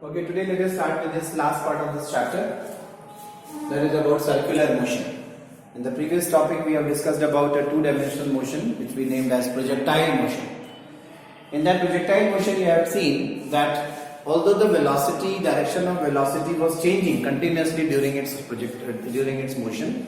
Okay, today let us start with this last part of this chapter. That is about circular motion. In the previous topic, we have discussed about a two-dimensional motion, which we named as projectile motion. In that projectile motion, you have seen that although the velocity, direction of velocity was changing continuously during its motion,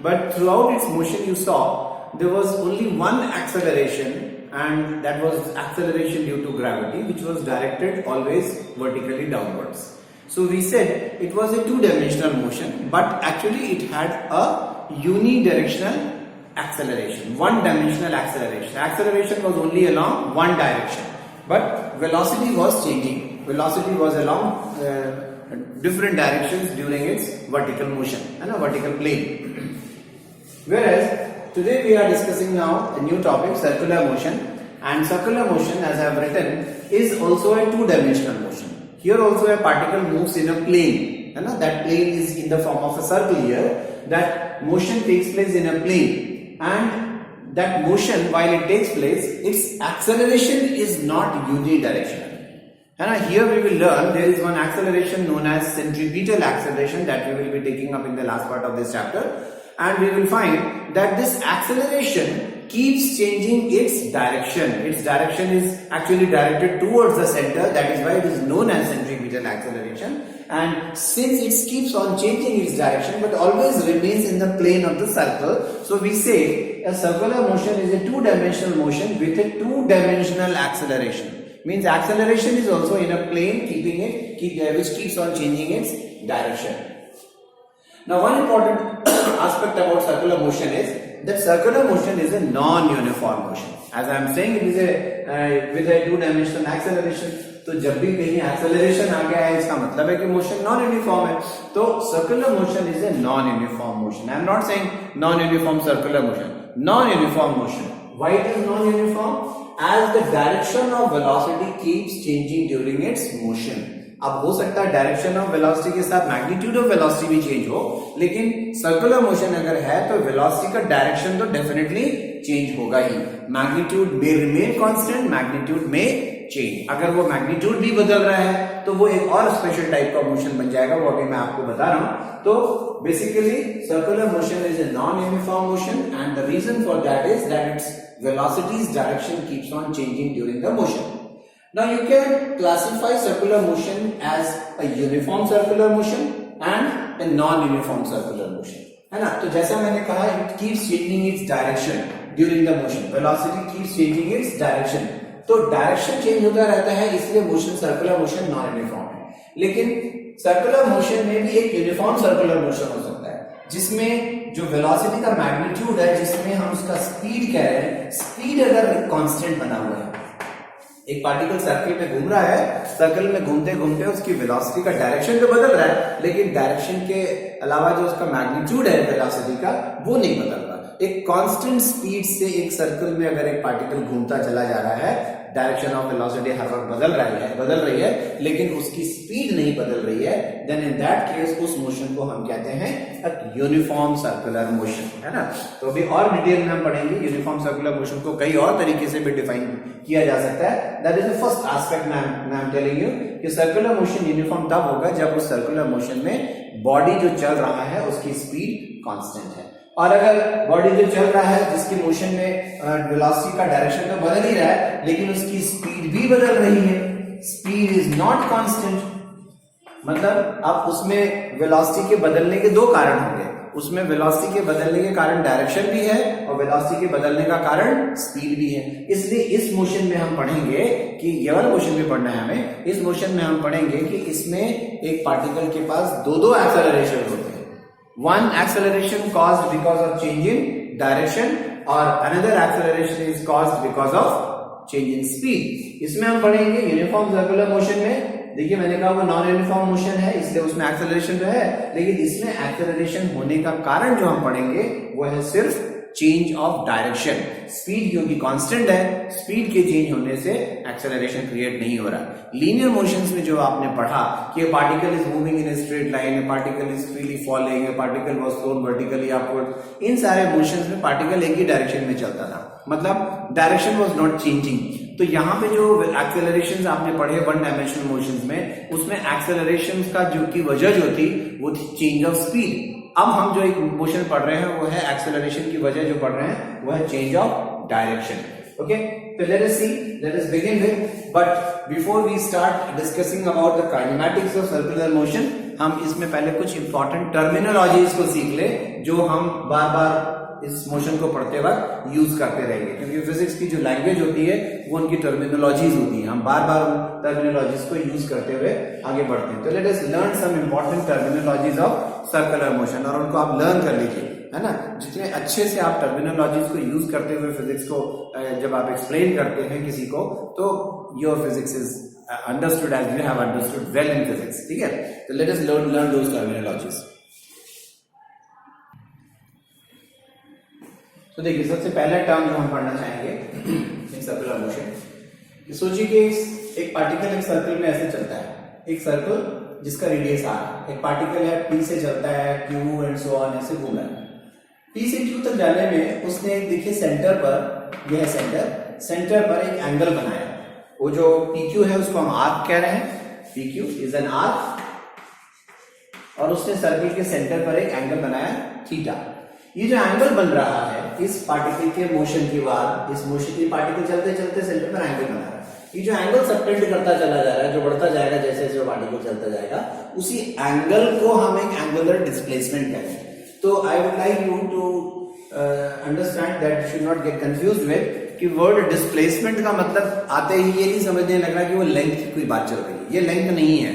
but throughout its motion, you saw there was only one acceleration, and that was acceleration due to gravity, which was directed always vertically downwards. So we said it was a two-dimensional motion, but actually it had a unidirectional acceleration, one-dimensional acceleration. Acceleration was only along one direction, but velocity was changing. Velocity was along different directions during its vertical motion and a vertical plane. Whereas today we are discussing now a new topic, circular motion. And circular motion, as I have written, is also a two-dimensional motion. Here also a particle moves in a plane. That plane is in the form of a circle here. That motion takes place in a plane. And that motion, while it takes place, its acceleration is not unidirectional. And here we will learn there is one acceleration known as centripetal acceleration that we will be taking up in the last part of this chapter. And we will find that this acceleration keeps changing its direction. Its direction is actually directed towards the center. That is why it is known as centripetal acceleration. And since it keeps on changing its direction but always remains in the plane of the circle, so we say a circular motion is a two-dimensional motion with a two-dimensional acceleration. Means acceleration is also in a plane which keeps on changing its direction. Now, one important aspect about circular motion is that circular motion is a non-uniform motion. As I am saying, it is a with a two-dimensional acceleration. तो जब भी कहीं acceleration आ गया है, इसका मतलब है कि motion non-uniform है. तो circular motion is a non-uniform motion. I am not saying non-uniform circular motion. Non-uniform motion. Why it is non-uniform? As the direction of velocity keeps changing during its motion. अब हो सकता है direction of velocity के साथ magnitude of velocity भी change हो, लेकिन circular motion अगर है तो वेलोसिटी का डायरेक्शन तो डेफिनेटली चेंज होगा ही. मैग्नीट्यूड में रिमेन कांस्टेंट, मैग्नीट्यूड में चेंज. अगर वो मैग्नीट्यूड भी बदल रहा है तो वो एक और स्पेशल टाइप का मोशन बन जाएगा, वो अभी मैं आपको बता रहा हूं. तो basically circular motion is a non uniform motion and the reason for that is that it's velocity's direction keeps on changing during the motion. Now you can classify circular motion as a uniform circular motion and a non-uniform circular motion. है ना? तो जैसा मैंने कहा, it keeps changing its direction during the motion. Velocity keeps changing its direction. तो direction change होता रहता है, इसलिए motion circular motion non uniform है. लेकिन सर्कुलर मोशन में भी एक यूनिफॉर्म सर्कुलर मोशन हो सकता है, जिसमें जो वेलोसिटी का मैग्नीट्यूड है, जिसमें हम उसका स्पीड कह रहे हैं, स्पीड अगर कांस्टेंट बना हुआ है. एक पार्टिकल सर्कल में घूम रहा है, सर्कल में घूमते घूमते उसकी वेलोसिटी का डायरेक्शन तो बदल रहा है, लेकिन डायरेक्शन के अलावा जो उसका मैग्नीट्यूड है वेलोसिटी का, वो नहीं बदल रहा. एक कांस्टेंट स्पीड से एक सर्कल में अगर एक पार्टिकल घूमता चला जा रहा है, डायरेक्शन ऑफ वेलोसिटी हर वक्त बदल रही है, लेकिन उसकी स्पीड नहीं बदल रही है, देन इन दैट केस उस मोशन को हम कहते हैं यूनिफॉर्म सर्कुलर मोशन. है ना? तो अभी और डिटेल में हम पढ़ेंगे. यूनिफॉर्म सर्कुलर मोशन को कई और तरीके से भी डिफाइन किया जा सकता है. That is the first aspect मैं आई एम टेलिंग यू कि सर्कुलर मोशन यूनिफॉर्म तब होगा जब उस सर्कुलर मोशन में बॉडी जो चल रहा है उसकी स्पीड कांस्टेंट है. और अगर बॉडी जो चल रहा है जिसकी मोशन में वेलोसिटी का डायरेक्शन तो बदल ही रहा है, लेकिन उसकी स्पीड भी बदल रही है, स्पीड इज नॉट कांस्टेंट, मतलब अब उसमें वेलोसिटी के बदलने के दो कारण होंगे. उसमें वेलोसिटी के बदलने के कारण डायरेक्शन भी है और वेलोसिटी के बदलने का कारण स्पीड भी है. इसलिए इस मोशन में हम पढ़ेंगे कि ये वाला मोशन में पढ़ना है हमें. इस मोशन में हम पढ़ेंगे कि इसमें एक पार्टिकल के पास दो एक्सेलरेशन होते हैं. One acceleration caused because of change in direction or another acceleration is caused because of change in speed. इसमें हम पढ़ेंगे यूनिफॉर्म सर्कुलर मोशन में. देखिए मैंने कहा वो नॉन यूनिफॉर्म मोशन है, इसलिए उसमें एक्सेलरेशन तो है, लेकिन इसमें एक्सेलरेशन होने का कारण जो हम पढ़ेंगे वो है सिर्फ चेंज ऑफ डायरेक्शन. स्पीड क्योंकि कांस्टेंट है, स्पीड के चेंज होने से एक्सेलरेशन क्रिएट नहीं हो रहा. लीनियर मोशंस में जो आपने पढ़ा कि particle is moving in a straight line, particle is freely falling, particle was thrown vertically upward, इन सारे मोशंस में पार्टिकल एक ही डायरेक्शन में चलता था, मतलब डायरेक्शन वाज नॉट चेंजिंग. तो यहाँ पे जो एक्सेलरेशंस आपने पढ़े वन डायमेंशनल मोशंस में, उसमें एक्सेलरेशंस का जो की वजह जो थी वो थी चेंज ऑफ स्पीड। अब हम जो एक मोशन पढ़ रहे हैं वो है एक्सेलरेशन की वजह जो पढ़ रहे हैं वो है change of direction. Okay, so let us begin with, but before we start discussing about the kinematics of circular motion, हम इसमें पहले कुछ इंपॉर्टेंट टर्मिनोलॉजीज को सीख ले जो हम बार बार इस मोशन को पढ़ते वक्त यूज करते रहेंगे, क्योंकि फिजिक्स की जो लैंग्वेज होती है वो उनकी टर्मिनोलॉजीज होती है। हम बार बार उन टर्मिनोलॉजीज को यूज करते हुए आगे बढ़ते हैं। तो let us learn some important terminologies of circular motion, और उनको आप लर्न कर लीजिए, है ना। जितने अच्छे से आप टर्मिनोलॉजीज को यूज करते हुए फिजिक्स को जब आप एक्सप्लेन करते हैं किसी को, तो your physics is understood as you have understood well in physics. ठीक है, तो let us learn those terminologies. तो देखिए, सबसे पहला टर्म जो हम पढ़ना चाहेंगे इन सर्कुलर मोशन। सोचिए कि एक पार्टिकल एक सर्कल में ऐसे चलता है, एक सर्कल जिसका रेडियस r है, एक पार्टिकल है p से चलता है, q एंड सो ऑन ऐसे घूम रहा है। p से q तक जाने में उसने एक देखिए सेंटर पर, यह सेंटर पर एक एंगल बनाया। वो जो pq है उसको हम आर्क कह रहे हैं, pq इज एन आर्क, और उसने सर्कल के सेंटर पर एक एंगल बनाया थीटा। ये जो एंगल बन रहा है इस पार्टिकल के मोशन के बाद, इस मोशन की पार्टिकल चलते चलते सेंटर पर एंगल बना रहा है। ये जो एंगल सबटेंड करता चला जा रहा है, जो बढ़ता जाएगा जैसे जैसे पार्टिकल चलता जाएगा, उसी एंगल को हम एक एंगुलर डिस्प्लेसमेंट कहेंगे। तो I would like you to understand that, should not get confused with कि वर्ड डिस्प्लेसमेंट का मतलब आते ही ये नहीं समझने लग रहा कि वो लेंथ की कोई बात चल रही है। ये लेंथ नहीं है,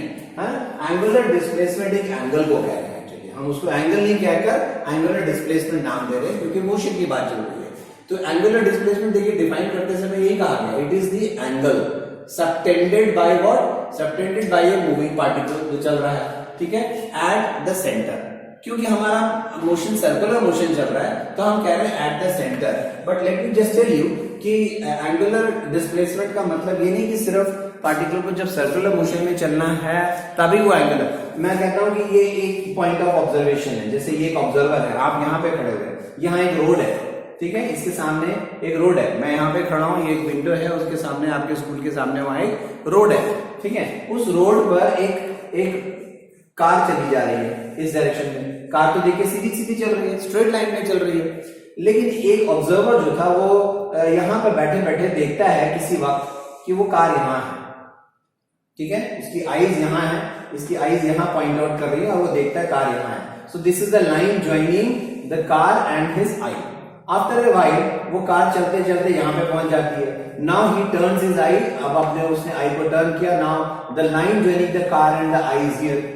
एंगुलर डिस्प्लेसमेंट एक एंगल को कह रहे हैं। हम उसको एंगल नहीं कहकर एंगुलर डिस्प्लेसमेंट नाम दे रहे हैं, क्योंकि मोशन की बात चल रही है। तो एंगुलर डिस्प्लेसमेंट देखिए डिफाइन करते समय यही कहा गया, it is the angle subtended by what, subtended bye a moving particle जो चल रहा है, ठीक है, एट द सेंटर। क्योंकि हमारा मोशन सर्कुलर मोशन चल रहा है तो हम कह रहे हैं at the centre. But let me just tell you कि एंगुलर डिस्प्लेसमेंट का मतलब ये नहीं कि सिर्फ पार्टिकल को जब सर्कुलर मोशन में चलना है तभी वो एंगुलर। मैं कहता हूं कि ये एक पॉइंट ऑफ ऑब्जर्वेशन है। जैसे ये एक ऑब्जर्वर है, आप यहाँ पे खड़े हुए, यहाँ एक रोड है, ठीक है, इसके सामने एक रोड है, मैं यहाँ पे खड़ा हूँ, ये एक विंडो है, उसके सामने आपके स्कूल के सामने वहां एक रोड है, ठीक है। उस रोड पर एक कार चली जा रही है इस डायरेक्शन में। कार तो देखिए सीधी सीधी चल रही है, स्ट्रेट लाइन में चल रही है, लेकिन एक ऑब्जर्वर जो था वो यहाँ पर बैठे बैठे देखता है किसी वक्त कि वो कार यहाँ है, ठीक है, उसकी आईज यहाँ है, इसकी आईज यहाँ पॉइंट आउट कर रही है और वो देखता है कार यहाँ है। So this is the line joining the car and his eye. After a while वो कार चलते चलते यहाँ पे पहुंच जाती है। Now he turns his eye, अब आपने उसने आई को टर्न किया, now the line joining the car and the eye is here,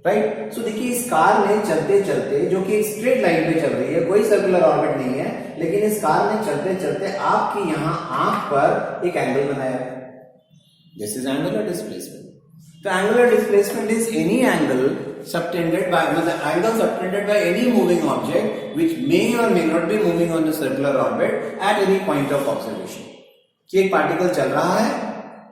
right. So देखिए इस कार ने चलते चलते, जो कि एक स्ट्रेट लाइन पे चल रही है, कोई सर्कुलर ऑर्बिट नहीं है, लेकिन इस कार ने चलते चलते आपकी यहाँ आंख पर एक एंगल बनाया। This is angular displacement. The angular displacement is any angle subtended by, the angle subtended by any moving object which may or may not be moving on the circular orbit at any point of observation. कि एक particle चल रहा है,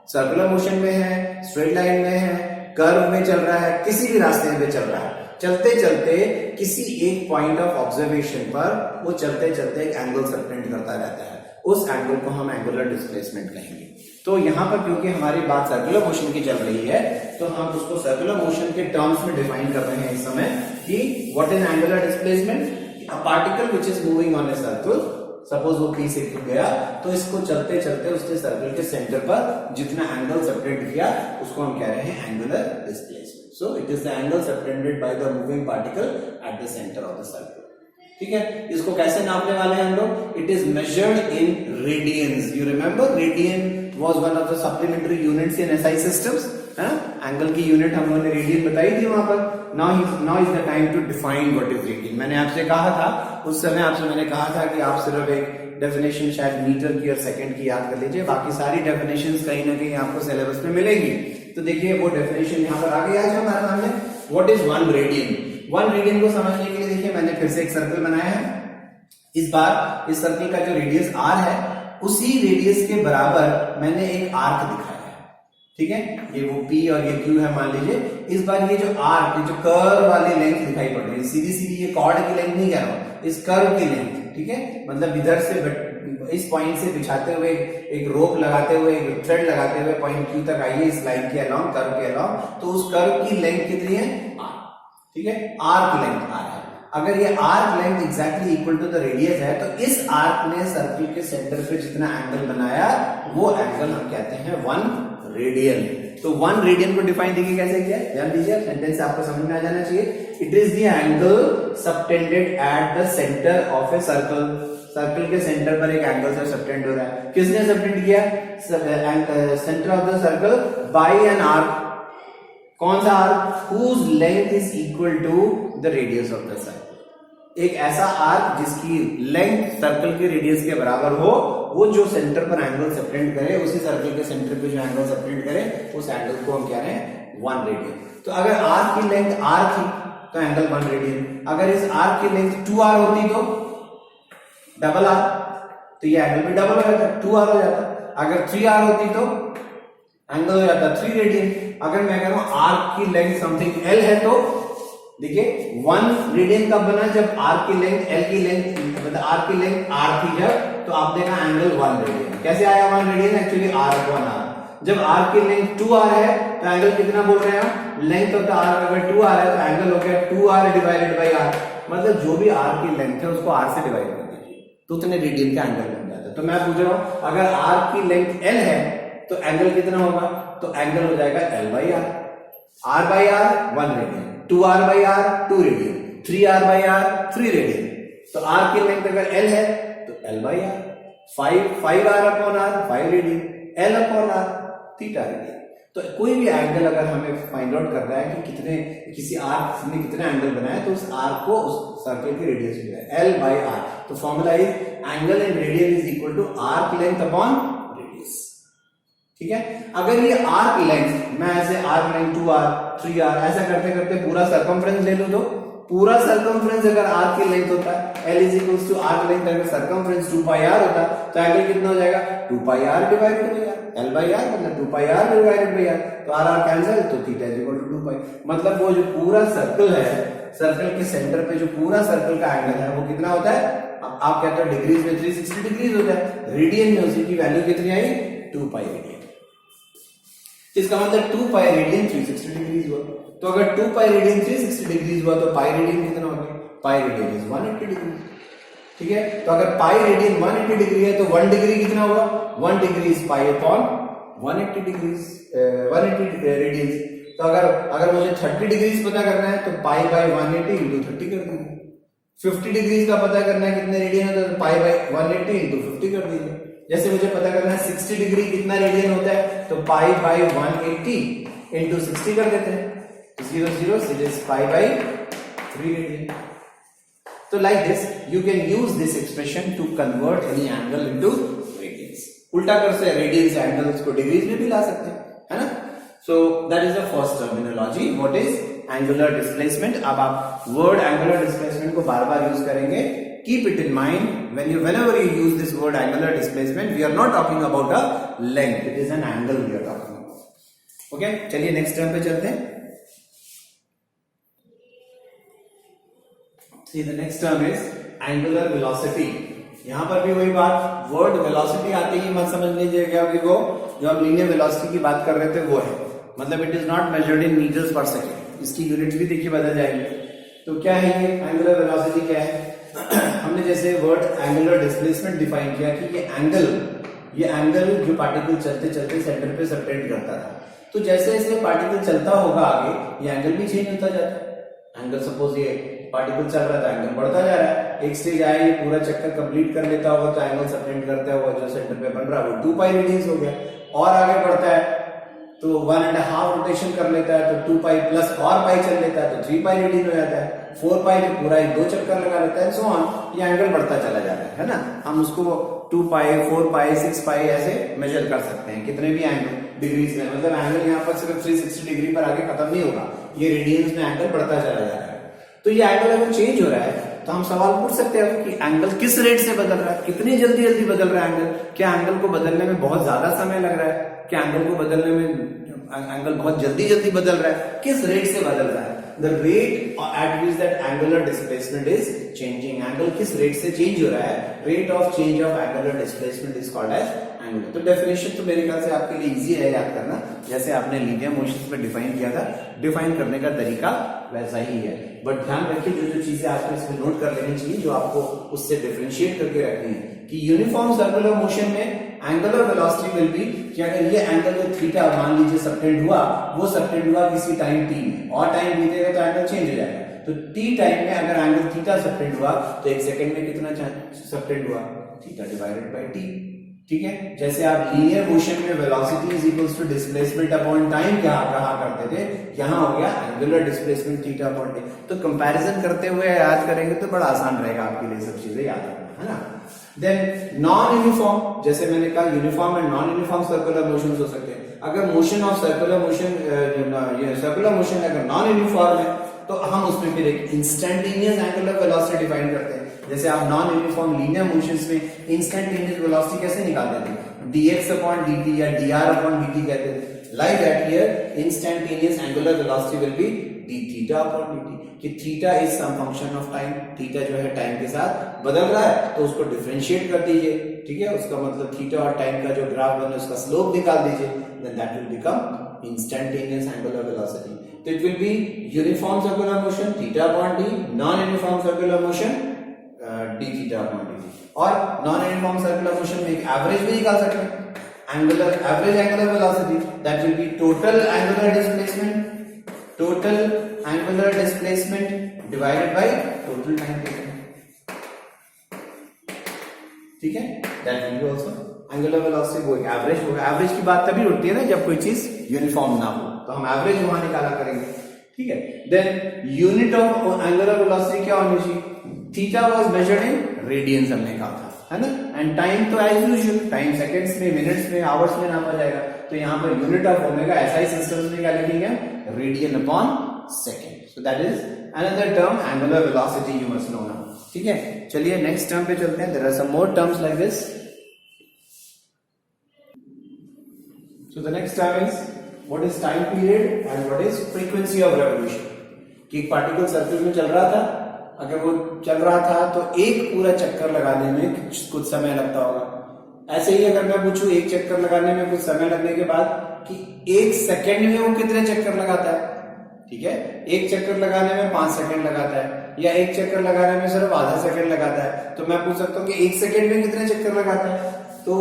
circular motion में है, straight line में है, curve में चल रहा है, किसी भी रास्ते में चल रहा है, चलते चलते किसी एक पॉइंट ऑफ ऑब्जर्वेशन पर वो चलते चलते एक एंगल सबटेंड करता रहता है। उस एंगल को हम एंगुलर डिस्प्लेसमेंट कहेंगे। तो यहाँ पर क्योंकि हमारी बात सर्कुलर मोशन की चल रही है तो हम उसको सर्कुलर मोशन के टर्म्स में डिफाइन कर रहे हैं इस समय कि what is angular displacement. A particle which is moving on a circle, suppose वो पी से क्यू गया, तो इसको चलते चलते उसने सर्कल के सेंटर पर जितना एंगल सबटेंड किया उसको हम कह रहे हैं angular displacement. So it is the angle subtended by the moving particle at the centre of the circle, ठीक है। इसको कैसे नापने वाले हैं हम लोग? It is measured in radiance. You remember radian was one of the supplementary units in SI systems, है ना। एंगल की यूनिट हम लोगों ने रेडियन बताई थी वहां पर। Now is the time to define what is radian. मैंने आपसे कहा था, उस समय आपसे मैंने कहा था कि आप सिर्फ एक डेफिनेशन शायद मीटर की और सेकंड की याद कर लीजिए, बाकी सारी डेफिनेशंस कहीं ना कहीं आपको सिलेबस में मिलेगी। तो देखिए वो डेफिनेशन यहाँ पर आ गया है हमारे सामने। What is one radian? One radian को समझने के लिए देखिए मैंने फिर से एक सर्कल बनाया है। इस बार इस सर्कल का जो रेडियस r है उसी रेडियस के बराबर मैंने एक आर्क दिखाया है, ठीक है। ये वो p और ये q है मान लीजिए। इस बार ये जो आर्क, जो कर्व वाली लेंथ दिखाई पड़ रही है, सीधी सीधी ये कॉर्ड की लेंथ नहीं कह रहा हूं, इस कर्व की लेंथ, ठीक है, मतलब इधर से इस पॉइंट से बिछाते हुए एक रोप लगाते हुए एक थ्रेड लगाते हुए पॉइंट क्यू तक आइए इस लाइन के अलॉन्ग, कर्व के अलॉन्ग, तो उस कर्व की लेंथ कितनी है r, ठीक है, आर्क लेंथ r है। अगर ये arc length exactly equal to the radius है तो इस आर्क ने सर्कल के सेंटर पे जितना एंगल बनाया वो एंगल हम कहते हैं 1 रेडियन। तो 1 रेडियन को डिफाइन देखिए कैसे किया, ध्यान दीजिए, सेंटेंस आपको समझ में आ जाना चाहिए। It is the angle subtended at the centre of a circle, circle के सेंटर पर एक एंगल से सबटेंड हो रहा है। किसने सबटेंड किया, centre of the circle by an arc, कौन सा arc, whose length is equal to the radius of the circle, एक ऐसा आर्क जिसकी लेंथ सर्कल के रेडियस के बराबर हो, वो जो सेंटर पर एंगल सबटेंड करे, उसी सर्कल के सेंटर पे जो एंगल सबटेंड करे उस एंगल को हम कह रहे हैं 1 रेडियन। तो अगर आर्क की लेंथ r थी तो एंगल 1 रेडियन, अगर इस आर्क की लेंथ 2r होती तो डबल r, तो ये एंगल भी डबल हो जाता, 2r हो जाता। अगर 3r होती तो एंगल हो जाता 3 रेडियन। अगर मैं कह रहा हूं आर्क की लेंथ समथिंग l है तो देखिए 1 रेडियन कब बना, जब आर्क की लेंथ l की लेंथ मतलब आर्क की लेंथ r थी जब, तो आप देखा एंगल 1 रेडियन। कैसे आया 1 radian, actually r upon r। जब आर्क की लेंथ 2r है तो एंगल कितना बोल रहे हैं, लेंथ ऑफ द आर्क अगर 2r है तो एंगल हो गया 2r डिवाइडेड बाय r, मतलब जो भी आर्क की लेंथ है उसको r से डिवाइड कर दीजिए तो उतने रेडियन का एंगल बन जाता है। तो मैं पूछ रहा हूं अगर आर्क की लेंथ l है तो एंगल कितना होगा, तो एंगल हो जाएगा l by r, r by r 1 radian, 2r by r 2 radian, 3r by r 3 radian. तो r की लेंथ अगर l है तो l by r, 5r upon r 5 radian, l upon r theta radian. तो कोई भी एंगल अगर हमें फाइंड आउट करना है कि कितने किसी आर्क ने कितना एंगल बनाया तो उस आर्क को उस सर्कल की रेडियस मिला है l बाई r। तो formula is angle in radian is equal to arc length upon radius, ठीक है। अगर ये आर्क लेंथ मैं ऐसे आर्क लेंथ 2r 3r ऐसा करते करते पूरा सर्कमफ्रेंस ले लूं तो पूरा सर्कमफ्रेंस अगर आर्क की लेंथ होता है l is equal to arc length, अगर सर्कमफ्रेंस 2 पाई r होता तो एंगल कितना हो जाएगा 2 pi r divided by r, l by r मतलब 2 pi r divided by r, तो r कैंसिल तो theta is equal to 2 pi. मतलब वो जो पूरा सर्कल है, सर्कल के सेंटर पे जो पूरा सर्कल का एंगल है वो कितना होता है, आप कहते हो डिग्रीज में 360 डिग्रीज होता है, रेडियन में उसी की वैल्यू कितनी आई 2 पाई रेडियन। इसका मतलब 2 पाई रेडियन 360 डिग्रीज हुआ। तो अगर 2 पाई रेडियन 360 डिग्रीज हुआ तो पाई रेडियन कितना हो गया, पाई रेडियन इज 180 डिग्री, ठीक है। तो अगर पाई रेडियन 180 डिग्री है तो 1 डिग्री कितना होगा, 1 degree is pi upon 180 degrees 180 radian. तो अगर मुझे 30 डिग्रीज पता करना है तो पाई बाई 180 इंटू 30 कर दीजिए। 50 डिग्रीज का पता करना है कितने रेडियन होता है तो पाई बाई 180 इंटू 50 कर दीजिए। जैसे मुझे पता करना है 60 डिग्री कितना रेडियन होता है तो पाई बाई 180 इंटू 60 कर देते हैं, 0 0 सीधे पाई बाई 3 रेडियन। तो like this you can use this expression to convert any angle into radians. उल्टा कर से रेडियन से एंगल्स को डिग्रीज में भी ला सकते हैं, है ना। सो that is the first terminology, what is angular displacement. अब आप वर्ड एंगुलर डिस्प्लेसमेंट को बार बार यूज करेंगे। Keep it in mind whenever you use this word angular displacement, we are not talking about a length, it is an angle we are talking about. Okay, चलिए next term पे चलते हैं। See the next term is angular velocity। यहाँ पर भी वही बात, word velocity आते ही मत समझ लीजिएगा कि वो जो हम लीनियर वेलोसिटी की बात कर रहे थे वो है, मतलब it is not measured in metres per second, इसकी यूनिट्स भी देखिए बदल जाएंगे। तो क्या है ये एंगुलर वेलोसिटी, क्या है हमने जैसे वर्ड एंगुलर डिस्प्लेसमेंट डिफाइन किया कि ये एंगल जो पार्टिकल चलते चलते सेंटर पे सबटेंड करता था, तो जैसे जैसे पार्टिकल चलता होगा आगे ये एंगल भी चेंज होता जाता है। एंगल सपोज ये पार्टिकल चल रहा था, एंगल बढ़ता जा रहा है, एक स्टेज आया ये पूरा चक्कर कंप्लीट कर लेता होगा तो एंगल सबटेंड करता हुआ जो सेंटर पे बन रहा है वो 2 पाई रेडियंस हो गया, और आगे बढ़ता है तो 1.5 रोटेशन कर लेता है तो 2 पाई प्लस और पाई चल लेता है तो 3 पाई रेडियन हो जाता है, 4 पाई में पूरा 2 चक्कर लगा लेता है, सो ऑन, ये एंगल बढ़ता चला जा रहा है ना। हम उसको 2 पाई 4 पाई 6 पाई ऐसे मेजर कर सकते हैं, कितने भी एंगल डिग्रीज में, मतलब एंगल यहाँ पर सिर्फ 360 डिग्री पर आगे खत्म नहीं होगा, ये रेडियंस में एंगल बढ़ता चला जा रहा है। तो ये एंगल अगर चेंज हो रहा है तो हम सवाल पूछ सकते हैं कि एंगल किस रेट से बदल रहा है, कितनी जल्दी जल्दी बदल रहा है एंगल, क्या एंगल को बदलने में बहुत ज्यादा समय लग रहा है, क्या एंगल को बदलने में एंगल बहुत जल्दी जल्दी बदल रहा है, किस रेट से बदल रहा है। The rate at which that angular displacement is changing, angle किस रेट से चेंज हो रहा है, rate of change of angular displacement is called as angular. तो डेफिनेशन तो मेरे ख्याल से आपके लिए इजी है याद करना, जैसे आपने लीनियर मोशंस में डिफाइन किया था, डिफाइन करने का तरीका वैसा ही है। बट ध्यान रखिए जो चीजें आपको इसमें नोट कर लेनी चाहिए, जो आपको उससे डिफरेंशिएट करके रखनी है कि यूनिफॉर्म सर्कुलर मोशन में एंगुलर वेलोसिटी विल बी कि अगर ये एंगल जो थीटा मान लीजिए सबटेंड हुआ, वो सबटेंड हुआ किसी टाइम t में, और टाइम बीतेगा तो एंगल चेंज हो जाएगा। तो t टाइम में अगर एंगल थीटा सबटेंड हुआ तो एक सेकंड में कितना सबटेंड हुआ, थीटा डिवाइडेड बाय t। ठीक है, जैसे आप लीनियर मोशन में velocity is equals to displacement upon time क्या कहा करते थे, यहां हो गया angular displacement theta upon t। तो कंपैरिजन करते हुए याद करेंगे तो बड़ा आसान रहेगा आपके लिए सब चीजें याद रखना, है ना। देन नॉन यूनिफॉर्म, जैसे मैंने कहा uniform and non uniform circular motions हो सकते हैं। अगर motion of circular motion, circular motion अगर नॉन यूनिफॉर्म है तो हम उसमें फिर एक इंस्टेंटेनियस एंगुलर वेलोसिटी डिफाइन करते हैं। जैसे आप नॉन यूनिफॉर्म लीनियर मोशंस में इंस्टेंटेनियस वेलोसिटी कैसे निकालते थे, dx upon dt या dr upon dt कहते थे। Like that here instantaneous angular velocity will be d theta upon dt, कि theta is some function of time, theta जो है टाइम के साथ बदल रहा है तो उसको डिफरेंशिएट कर दीजिए। ठीक है, उसका मतलब थीटा और टाइम का जो ग्राफ बने उसका स्लोप निकाल दीजिए, then that will become instantaneous angular velocity. तो it will be uniform circular motion theta upon d, non uniform circular motion d theta upon dt। और नॉन यूनिफॉर्म सर्कुलर मोशन में एक एवरेज भी निकाल सकते हैं, angular average angular velocity, that will be total angular displacement, total angular displacement divided by total time taken. ठीक है, that will be also angular velocity, वो एक एवरेज होगा। एवरेज की बात तभी उठती है ना जब कोई चीज यूनिफॉर्म ना हो, तो हम एवरेज वहां निकाला करेंगे। ठीक है, then unit of angular velocity क्या होनी चाहिए, theta was measured in radians हमने कहा था, है ना। एंड टाइम तो एज यूजुअल टाइम सेकंड्स में, मिनट्स में, आवर्स में नापा जाएगा। तो यहाँ पर unit of omega SI systems में क्या लिखेंगे, radian upon second. So that is another term angular velocity, you must know now. ठीक है, चलिए नेक्स्ट टर्म पे चलते हैं। There are some more terms like this. So the next term is what is time period and what is frequency of revolution. कि एक particle circle में चल रहा था, अगर वो चल रहा था तो एक पूरा चक्कर लगाने में कुछ समय लगता होगा। ऐसे ही अगर मैं पूछूं एक चक्कर लगाने में कुछ समय लगने के बाद कि एक सेकंड में वो कितने चक्कर लगाता है, ठीक है, एक चक्कर लगाने में 5 सेकंड लगाता है या एक चक्कर लगाने में सिर्फ आधा सेकंड लगाता है, तो मैं पूछ सकता हूँ कि एक सेकंड में कितने चक्कर लगाता है। तो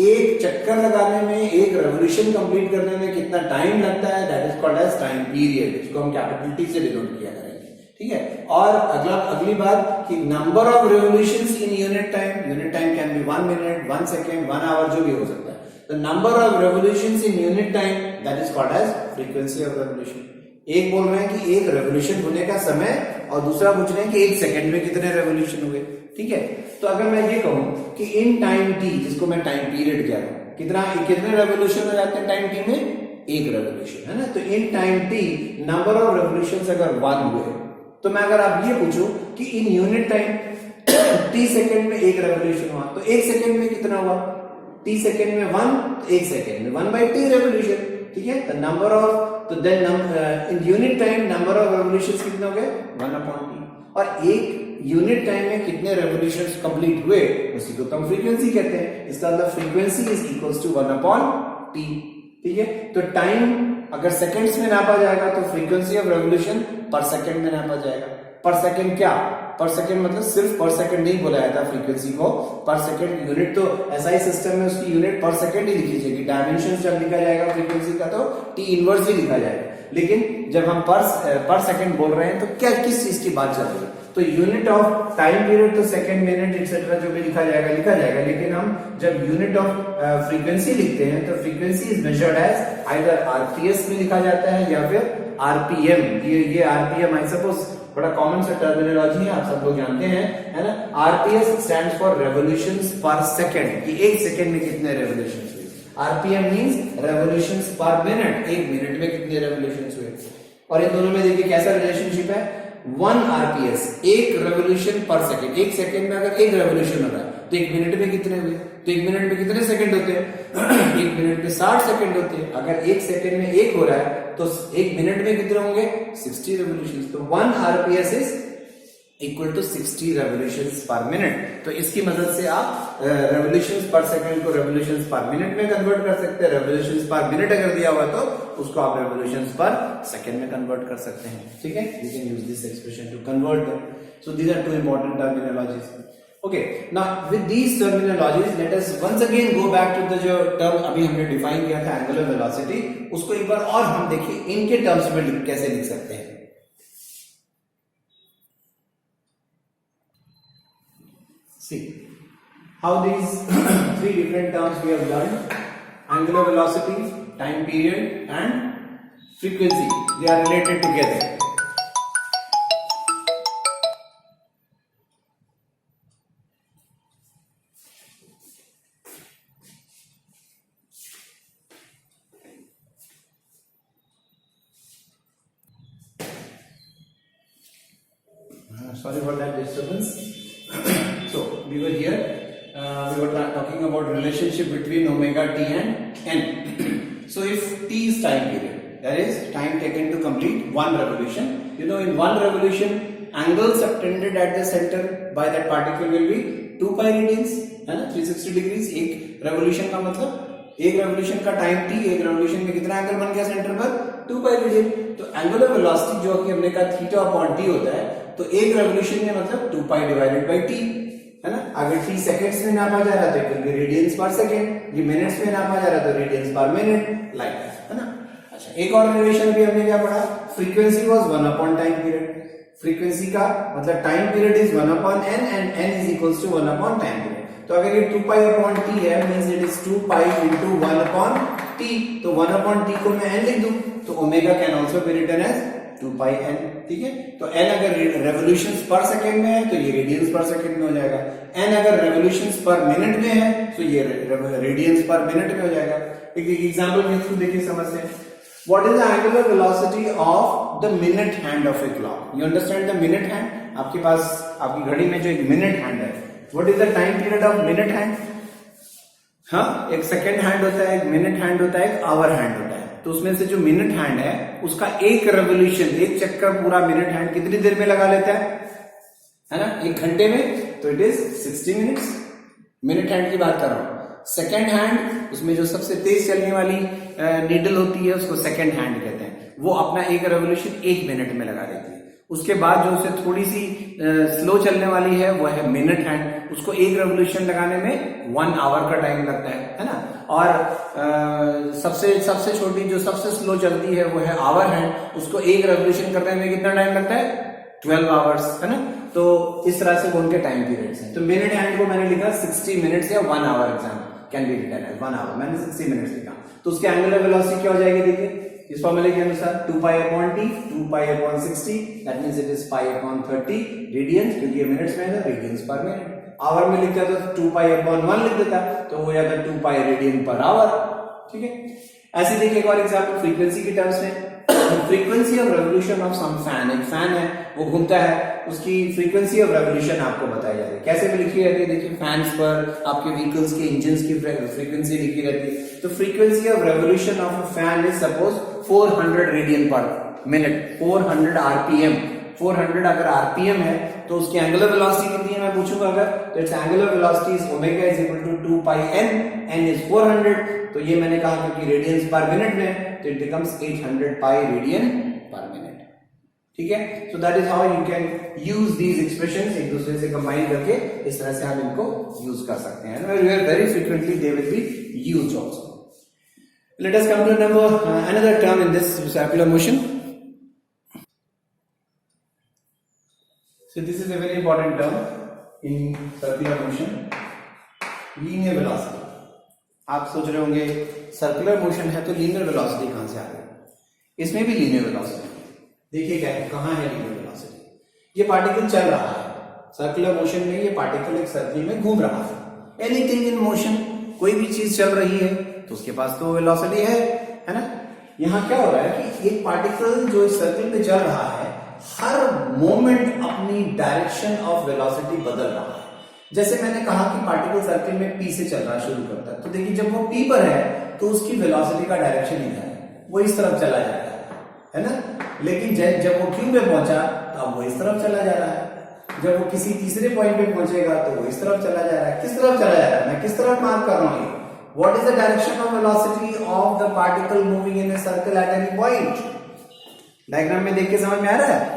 एक चक्कर लगाने में, एक रेवोल्यूशन कंप्लीट करने में कितना टाइम लगता है, that is called as time period, जिसको हम कैपिटल टी से डिनोट किया करेंगे। ठीक है, और अगली बात कि number of revolutions in unit time can be 1 minute, 1 second, 1 hour, जो भी हो सकता है। The number of revolutions in unit time that is called as frequency of revolution. एक बोल रहे हैं कि एक रेवोल्यूशन होने का समय, और दूसरा पूछ रहे हैं कि एक सेकंड में कितने रेवोल्यूशन हुए। ठीक है, तो अगर मैं ये कहूं कि इन टाइम टी, जिसको मैं टाइम पीरियड कह रहा हूं, कितने रेवोल्यूशन हो जाते हैं टाइम टी में, एक रेवोल्यूशन, है ना। तो in time T number of revolution अगर 1 हुए, तो मैं अगर आप ये पूछूं कि इन यूनिट टाइम टी सेकंड में एक रेवोल्यूशन हुआ, तो एक सेकंड में कितना हुआ, टी सेकंड में 1, तो एक सेकंड में 1/t रेवोल्यूशन। ठीक है, द नंबर ऑफ, तो then in unit time number of revolutions कितने हो गए, 1/t। और एक यूनिट टाइम में कितने रेवोल्यूशंस कंप्लीट हुए, उसी को तो हम फ्रीक्वेंसी कहते हैं। इसका मतलब frequency is equals to 1/t। ठीक है, तो टाइम अगर सेकंड्स में नापा जाएगा तो फ्रीक्वेंसी ऑफ रेवोल्यूशन पर सेकंड में नापा जाएगा। पर सेकंड क्या, पर सेकंड मतलब सिर्फ पर सेकंड नहीं बोला जाता फ्रीक्वेंसी को, पर सेकंड यूनिट, तो एसआई सिस्टम में उसकी यूनिट पर सेकंड ही लिखी जाएगी। डायमेंशन जब लिखा जाएगा फ्रीक्वेंसी का तो टी इनवर्स ही लिखा जाएगा। लेकिन जब हम पर सेकंड बोल रहे हैं तो क्या, किस चीज की बात चल रही है, तो यूनिट ऑफ टाइम पीरियड तो सेकंड, मिनट एक्सेट्रा जो भी लिखा जाएगा। लेकिन हम जब यूनिट ऑफ फ्रीक्वेंसी लिखते हैं तो frequency is measured as either RPS में लिखा जाता है या फिर आरपीएम। ये आरपीएम आई सपोज बड़ा कॉमन सा टर्मिनोलॉजी है, आप सब लोग जानते हैं, है ना। RPS stands for revolutions per second, कि एक सेकंड में कितने रेवोल्यूशंस हुए। RPM means revolutions per minute, एक मिनट में कितने रेवोल्यूशंस हुए। और इन दोनों में देखिए कैसा रिलेशनशिप है, 1 आरपीएस, एक रेवोल्यूशन पर सेकंड, एक सेकंड में अगर एक रेवोल्यूशन हो रहा है तो 1 मिनट में कितने हुए, तो 1 मिनट में कितने सेकंड होते हैं 1 मिनट में 60 सेकंड होते हैं। अगर 1 सेकंड में 1 हो रहा है तो 1 मिनट में कितने होंगे 60 रेवोल्यूशन। तो 1 RPS is equal to 60 revolutions per minute. तो इसकी मदद से आप रेवोल्यूशंस पर सेकंड को रेवोल्यूशंस पर मिनट में कन्वर्ट कर सकते हैं। रेवोल्यूशंस पर मिनट अगर दिया हुआ तो उसको आप रेवोल्यूशंस पर सेकंड में कन्वर्ट कर सकते हैं। ठीक है, you can use this expression to convert them. So these are two important terminologies. Okay, now with these terminologies let us once again go back to the जो term अभी हमने define किया था एंगुलर वेलोसिटी, उसको एक बार और हम देखिए इनके टर्म्स में कैसे लिख सकते हैं। See how these three different terms we have learned: angular velocity, time period, and frequency. They are related together. Sorry for that disturbance. So we were here, we were talking about relationship between omega t and n. So if t is time period, that is time taken to complete one revolution, you know in one revolution angle subtended at the center by that particle will be 2 pi radians, है ना, 360 degrees। एक revolution का मतलब एक revolution का time t, एक revolution में कितना एंगल बन गया सेंटर पर 2 pi radian। तो angular velocity जो कि हमने कहा थीटा अपॉन t होता है, तो एक रेवोल्यूशन में मतलब 2 पाई डिवाइडेड बाई टी, है ना। अगर टी सेकंड्स में नापा जा रहा है तो रेडियंस पर सेकंड, ये मिनट्स में नापा जा रहा है तो रेडियंस पर मिनट, लाइक दैट, है ना। अच्छा, एक और रिलेशन भी हमने क्या पढ़ा, frequency was 1 upon time period. Frequency का मतलब time period is 1 upon n and n is equals to 1 upon time period. तो अगर ये 2 पाई अपॉन t है means it is 2 pi into 1 upon t, तो 1 अपॉन t को मैं n लिख दूं तो omega can also be written as 2 pi n। ठीक है, तो n अगर रेवोल्यूशंस पर सेकंड में है तो ये रेडियंस पर सेकंड में हो जाएगा, n अगर रेवोल्यूशंस पर मिनट में है तो ये रेडियंस पर मिनट में हो जाएगा। एक एग्जांपल के थ्रू देखिए समझते हैं। What is the angular velocity of the minute hand of a clock? You understand the minute hand? आपके पास आपकी घड़ी में जो एक मिनट हैंड है, what is the time period of minute hand? हाँ, एक सेकंड हैंड होता है, एक मिनट हैंड होता है, एक आवर हैंड होता है। तो उसमें से जो मिनट हैंड है उसका एक रेवोल्यूशन, एक चक्कर पूरा मिनट हैंड कितनी देर में लगा लेता है ना, 1 घंटे में, तो it is 60 minutes. Minute hand की बात कर रहा हूं। सेकंड हैंड, उसमें जो सबसे तेज चलने वाली नीडल होती है उसको सेकंड हैंड कहते हैं, वो अपना एक रेवोल्यूशन 1 मिनट में लगा देती है। उसके बाद जो उसे थोड़ी सी स्लो चलने वाली है वो है मिनट हैंड, उसको एक रेवोल्यूशन लगाने में 1 आवर का टाइम लगता है ना। और सबसे छोटी जो सबसे स्लो चलती है वो है आवर हैंड, उसको एक रेवोल्यूशन करने में कितना टाइम लगता है 12 आवर्स, है ना। तो इस तरह से वो उनके टाइम पीरियड्स हैं। तो मिनट हैंड को मैंने लिखा 60 मिनट्स या 1 hour, exam can be written as 1 hour, मैंने 60 मिनट्स लिखा। तो उसके एंगुलर वेलोसिटी क्या हो जाएगी, देखिए इस फॉर्मूले के अनुसार 2 pi upon t, 2 pi upon 60, that means it is pi upon 30 radians, क्योंकि ये मिनट्स में है तो रेडियंस पर मिनट। आवर में लिखता तो 2 पाई अपॉन 1 लिख देता तो हो जाता 2 पाई रेडियन पर आवर। ठीक है, ऐसे देखिए एक और एग्जांपल फ्रीक्वेंसी के टर्म्स में। Frequency of revolution of some fan, एक फैन है वो घूमता है, उसकी फ्रीक्वेंसी ऑफ रेवोल्यूशन आपको बताई जा रही है। कैसे भी लिखी रहती है, देखिए फैंस पर आपके व्हीकल्स के इंजन्स की फ्रीक्वेंसी लिखी रहती है। तो frequency of revolution of a fan is suppose 400 radian पर मिनट, 400 आरपीएम। 400 अगर आरपीएम है तो उसकी एंगुलर वेलोसिटी कितनी है मैं पूछूंगा अगर, तो it's angular velocity is omega is equal to 2 pi n, n is 400। तो ये मैंने कहा क्योंकि रेडियंस पर मिनट में, तो इट बिकम्स 800 पाई रेडियन पर मिनट। ठीक है, सो that is how you can use these expressions, एक दूसरे से कंबाइन करके इस तरह से हम इनको यूज कर सकते हैं। Very frequently they will be used also. Let us come to another term in this circular motion. So this is a very important term in circular motion, linear velocity. आप सोच रहे होंगे सर्कुलर मोशन है तो linear velocity कहां से आ गई? इसमें भी लीनियर वेलोसिटी देखिए क्या है, कहां है लीनियर वेलोसिटी? ये पार्टिकल चल रहा है सर्कुलर मोशन में, ये पार्टिकल एक सर्किल में घूम रहा है। एनीथिंग इन मोशन, कोई भी चीज चल रही है तो उसके पास तो वेलोसिटी है ना। यहां क्या हो रहा है कि एक पार्टिकल जो इस सर्किल में चल रहा है हर मोमेंट अपनी डायरेक्शन ऑफ वेलोसिटी बदल रहा है। जैसे मैंने कहा कि पार्टिकल सर्किल में p से चलना शुरू करता है, तो देखिए जब वो p पर है तो उसकी वेलोसिटी का डायरेक्शन इधर है, वो इस तरफ चला जाता है ना। लेकिन जब वो q पे पहुंचा तो अब वो इस तरफ चला जा रहा है, जब वो किसी तीसरे पॉइंट पे पहुंचेगा तो वो इस तरफ चला जा रहा है। किस तरफ चला जा रहा है, मैं किस तरफ मार्क कर रहा हूं, what is the direction of velocity of the particle moving in a circle at any point. Diagram में देख के समझ में आ रहा है?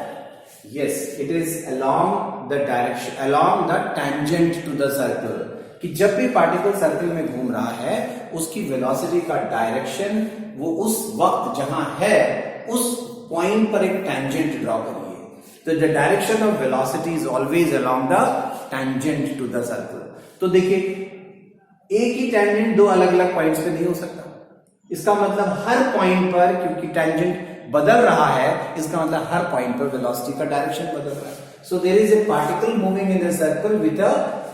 Yes, it is along the direction, along the tangent to the circle. कि जब भी पार्टिकल सर्कल में घूम रहा है उसकी वेलोसिटी का डायरेक्शन वो उस वक्त जहां है उस पॉइंट पर एक टेंजेंट ड्रॉ करिए। तो the direction of velocity is always along the tangent to the circle. तो देखिए एक ही टेंजेंट दो अलग अलग पॉइंट्स पे नहीं हो सकता, इसका मतलब हर पॉइंट पर, क्योंकि टेंजेंट बदल रहा है, इसका मतलब हर पॉइंट पर वेलोसिटी का डायरेक्शन बदल रहा है। So there is a particle moving in a circle with a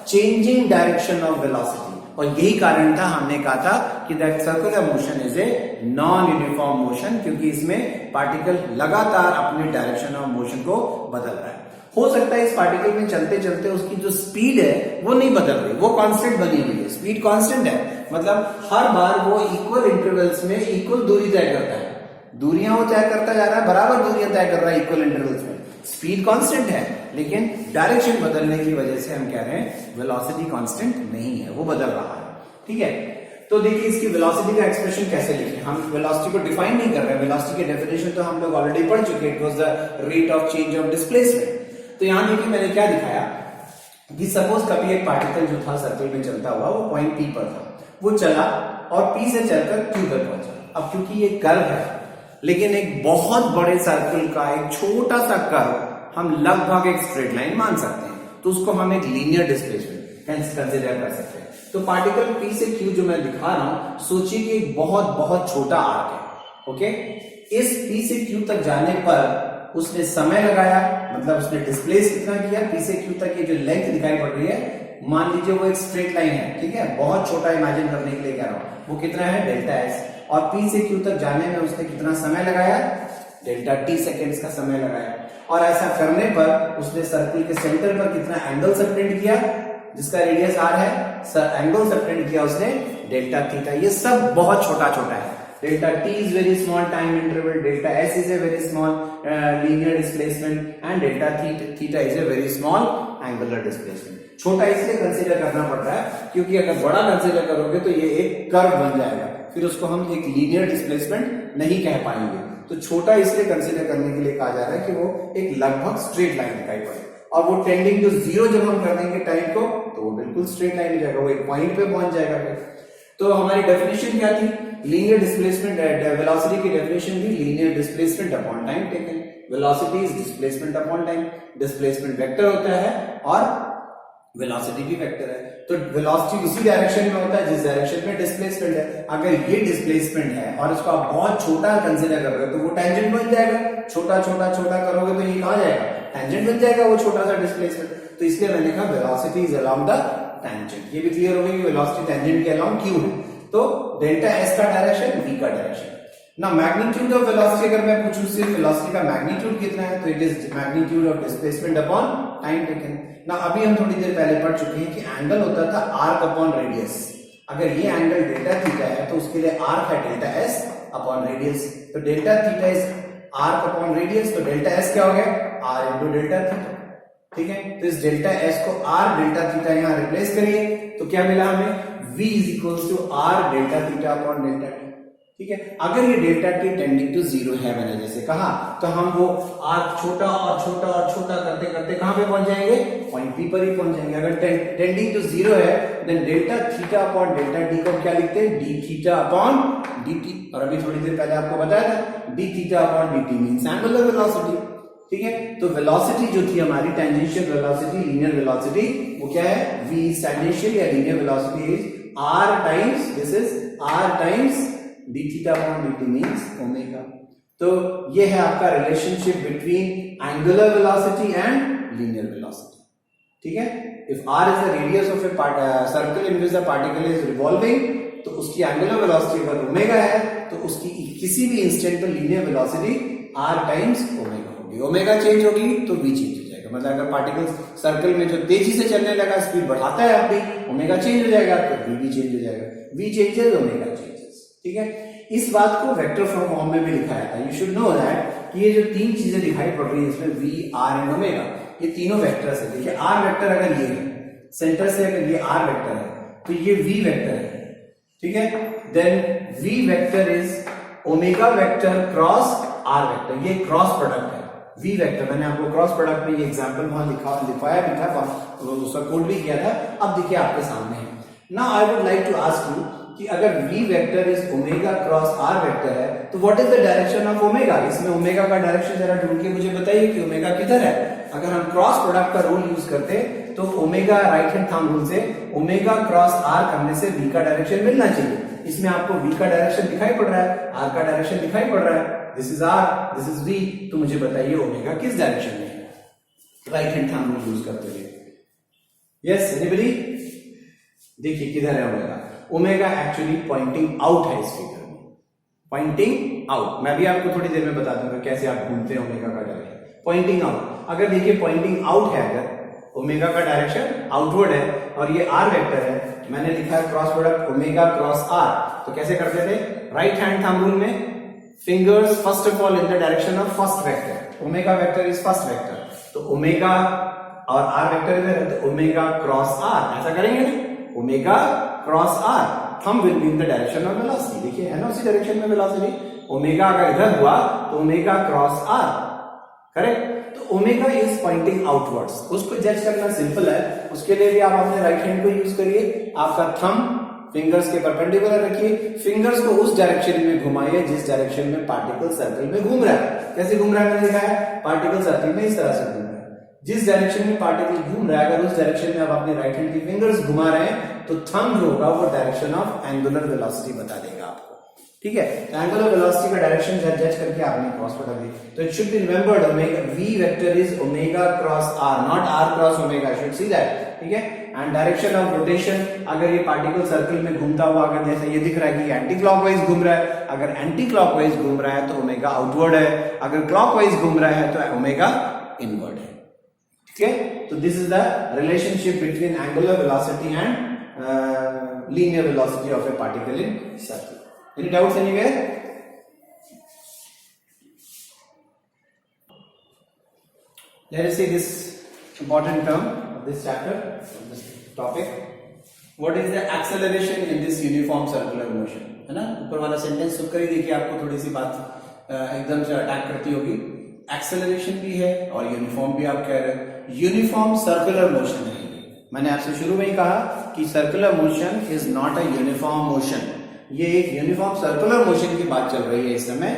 changing direction of velocity, और यही कारण था, हमने कहा था कि that circular motion is a non uniform motion, क्योंकि इसमें पार्टिकल लगातार अपने डायरेक्शन ऑफ मोशन को बदल रहा है। हो सकता है इस पार्टिकल में चलते चलते उसकी जो स्पीड है वो नहीं बदल रही, वो कांस्टेंट बनी हुई है, स्पीड कांस्टेंट है, मतलब हर बार वो इक्वल इंटरवल्स में इक्वल दूरी तय करता है, दूरियां वो तय करता जा रहा है, बराबर दूरियां तय कर रहा है इक्वल इंटरवल्स में, स्पीड कांस्टेंट है, लेकिन डायरेक्शन बदलने की वजह से हम कह रहे हैं वेलोसिटी कांस्टेंट नहीं है, वो बदल रहा है। ठीक है, तो देखिए इसकी वेलोसिटी का एक्सप्रेशन कैसे लिखें। हम वेलोसिटी को डिफाइन नहीं कर रहे हैं, वेलोसिटी की डेफिनेशन तो हम लोग ऑलरेडी पढ़ चुके हैं, it was the rate of change of displacement. तो यहां देखिए मैंने क्या दिखाया कि सपोज कभी एक पार्टिकल जो था सर्कल में चलता हुआ वो पॉइंट P पर था, वो चला और P से चलकर Q पर पहुंचा। अब क्योंकि ये कर्व है, लेकिन एक बहुत बड़े सर्कल का एक छोटा सा कर्व हम लगभग एक स्ट्रेट लाइन मान सकते हैं, तो उसको हम एक लीनियर डिस्प्लेसमेंट कंसीडर कर सकते हैं। तो पार्टिकल P से Q जो मैं दिखा रहा हूं, सोचिए कि एक बहुत बहुत छोटा आर्क है। ओके, इस P से Q तक जाने पर उसने समय लगाया, मतलब उसने डिस्प्लेस कितना किया, P से Q तक ये जो लेंथ दिखाई पड़ रही है, मान लीजिए वो एक स्ट्रेट लाइन है, ठीक है, बहुत छोटा इमेजिन करने के लिए कह रहा हूं, वो कितना है डेल्टा S, और P से Q तक जाने में उसने कितना समय लगाया, डेल्टा T सेकेंड्स का समय लगाया, और ऐसा करने पर उसने सर्कल के सेंटर पर कितना एंगल सबटेंड किया, जिसका रेडियस R है, एंगल सबटेंड किया उसने डेल्टा थीटा। ये सब बहुत छोटा छोटा है, delta t is very small time interval, delta s is a very small linear displacement and delta theta is a very small angular displacement। छोटा इसलिए कंसीडर करना पड़ रहा है क्योंकि अगर बड़ा कंसीडर करोगे तो ये एक कर्व बन जाएगा, फिर उसको हम एक लीनियर डिस्प्लेसमेंट नहीं कह पाएंगे। तो छोटा इसलिए कंसीडर करने के लिए कहा जा रहा है कि वो एक लगभग स्ट्रेट लाइन दिखाई पड़े, और वो टेंडिंग टू जीरो जब हम कर देंगे टाइम को तो वो बिल्कुल स्ट्रेट लाइन हो जाएगा, वो एक पॉइंट पे पहुंच जाएगा। फिर तो हमारी डेफिनेशन क्या थी, लीनियर डिस्प्लेसमेंट, वेलोसिटी की डेफिनेशन थी linear displacement upon time taken. Velocity is displacement upon time, displacement vector होता है और वेलोसिटी भी वेक्टर है। तो वेलोसिटी उसी डायरेक्शन में होता है जिस डायरेक्शन में डिस्प्लेसमेंट है। अगर ये डिस्प्लेसमेंट है और इसको आप बहुत छोटा कंसीडर कर रहे हो तो वो टेंजेंट बन जाएगा, छोटा छोटा छोटा करोगे तो ये कहां जाएगा, टेंजेंट बन जाएगा वो छोटा सा डिस्प्लेसमेंट। तो इसलिए मैंने कहा velocity is along the tangent. ये भी क्लियर हो गया कि वेलोसिटी टेंजेंट के अलोंग क्यों है। तो डेल्टा एस का डायरेक्शन, v का डायरेक्शन। ना मैग्नीट्यूड ऑफ वेलोसिटी, अगर मैं पूछूं सिर्फ वेलोसिटी का मैग्नीट्यूड कितना है तो it is magnitude of displacement upon time taken. ना अभी हम थोड़ी देर पहले पढ़ चुके हैं कि एंगल होता था आर्क अपॉन रेडियस। अगर ये एंगल डेल्टा थीटा है तो उसके लिए आर्क है डेल्टा एस अपॉन रेडियस। तो delta theta is arc upon radius, तो डेल्टा एस क्या हो गया, आर इंटू डेल्टा थीटा। ठीक है, तो इस डेल्टा एस को आर डेल्टा थीटा यहां रिप्लेस करिए तो क्या मिला हमें, v is equal to R delta theta upon delta T. ठीक है, अगर ये delta T tending to zero है, मैंने जैसे कहा, तो हम वो आर्क छोटा और छोटा और छोटा करते करते कहां पे पहुंच जाएंगे, पॉइंट P पर ही पहुंच जाएंगे। अगर टेंडिंग टू जीरो है then delta theta upon delta T को क्या लिखते हैं, D theta upon D T. और अभी थोड़ी देर पहले आपको बताया था D theta upon D T means angular velocity. ठीक है, तो वेलोसिटी जो थी हमारी टेंजेंशियल वेलोसिटी, लीनियर वेलोसिटी, वो क्या है, v टेंजेंशियल या linear velocity is r times, this is r times d theta upon dt means omega. तो ये है आपका relationship between angular velocity and linear velocity. ठीक है, if r is the radius of a circle in which the particle is revolving, तो उसकी angular velocity अगर omega है तो उसकी किसी भी इंस्टेंट पर linear velocity r times omega होगी। ओमेगा चेंज होगी तो v चेंज हो जाएगा, मतलब अगर पार्टिकल सर्कल में जो तेजी से चलने लगा, स्पीड बढ़ाता है अपनी, ओमेगा चेंज हो जाएगा, तो v भी चेंज हो जाएगा, v चेंजेस ओमेगा चेंजेस। ठीक है, इस बात को वेक्टर फॉर्म में भी लिखाया था। यू शुड नो दैट कि ये जो तीन चीजें दिखाई पड़ रही है इसमें v, r एंड ओमेगा, ये तीनों वेक्टर्स है। देखिए r वेक्टर अगर ये है, सेंटर से अगर ये r वेक्टर है तो ये v वेक्टर है। ठीक है, then v vector is omega vector cross r vector, ये क्रॉस प्रोडक्ट है v वेक्टर। मैंने आपको क्रॉस प्रोडक्ट में ये एग्जांपल वहां लिखवाया भी था, उसका कोड भी किया था। अब देखिए आपके सामने है। Now I would like to ask you कि अगर v vector is omega cross r vector है तो what is the direction of omega? इसमें ओमेगा का डायरेक्शन जरा ढूंढ के मुझे बताइए कि ओमेगा किधर है। अगर हम क्रॉस प्रोडक्ट का रूल यूज करते तो omega right hand thumb rule से ओमेगा क्रॉस r करने से v का डायरेक्शन मिलना चाहिए। इसमें आपको v का डायरेक्शन दिखाई पड़ रहा है, r का डायरेक्शन दिखाई पड़ रहा है, this is r, this is v, तो मुझे बताइए ओमेगा किस डायरेक्शन में है right hand thumb rule use करते हुए। Yes anybody? देखिए किधर है omega. Omega actually pointing out है इस फिगर में, पॉइंटिंग आउट। मैं भी आपको थोड़ी देर में बता दूंगा कैसे आप ढूंढते हैं ओमेगा का डायरेक्शन। पॉइंटिंग आउट, अगर देखिए पॉइंटिंग आउट है, अगर ओमेगा का डायरेक्शन आउटवर्ड है और ये r वेक्टर है, मैंने लिखा है cross product omega cross r, तो कैसे करते थे? राइट हैंड थंब रूल में fingers first of all in the direction of first vector, omega vector is first vector, तो ओमेगा और r वेक्टर इधर है तो ओमेगा क्रॉस r, ऐसा करेंगे ना, omega cross r, thumb will be in the direction of velocity. देखिए है ना उसी डायरेक्शन में वेलोसिटी, ओमेगा अगर इधर हुआ तो ओमेगा क्रॉस r, करेक्ट। तो ओमेगा इज पॉइंटिंग आउटवर्ड्स, उसको जज करना सिंपल है। उसके लिए भी आप अपने राइट हैंड को यूज करिए, आपका थंब फिंगर्स के परपेंडिकुलर रखिए, फिंगर्स को उस डायरेक्शन में घुमाइए जिस डायरेक्शन में पार्टिकल सर्कल में घूम रहा है। कैसे घूम रहा है मैंने लिखा है, पार्टिकल सर्कल में इस तरह से घूम रहा है। जिस डायरेक्शन में पार्टिकल घूम रहा है अगर उस डायरेक्शन में आप अपने राइट हैंड की फिंगर्स घुमा रहे हैं तो थंब जो होगा वो डायरेक्शन ऑफ एंगुलर वेलोसिटी बता देगा आपको। ठीक है, तो एंगुलर वेलोसिटी का डायरेक्शन जज करके आपने क्रॉस प्रोडक्ट दी, तो it should be remembered omega v vector is omega cross r, not r cross omega, should see that. ठीक है, एंड डायरेक्शन ऑफ रोटेशन, अगर ये पार्टिकल सर्कल में घूमता हुआ अगर जैसे ये दिख रहा है कि एंटी क्लॉकवाइज घूम रहा है, अगर एंटी क्लॉकवाइज घूम रहा है तो ओमेगा आउटवर्ड है, अगर क्लॉकवाइज घूम रहा है तो ओमेगा इनवर्ड है। ठीक है, तो this is the relationship between angular velocity and linear velocity of A particle in circle. Any doubts anywhere? Let us see this important term of this chapter, of this topic. What is the acceleration in this uniform circular motion? है ना, ऊपर वाला sentence सुन कर ही देखिए आपको थोड़ी सी बात एकदम से अटैक करती होगी। एक्सेलरेशन भी है और यूनिफॉर्म भी आप कह रहे हैं। यूनिफॉर्म सर्कुलर मोशन है। मैंने आपसे शुरू में ही कहा कि circular motion is not a uniform motion. ये एक यूनिफॉर्म सर्कुलर मोशन की बात चल रही है इस समय,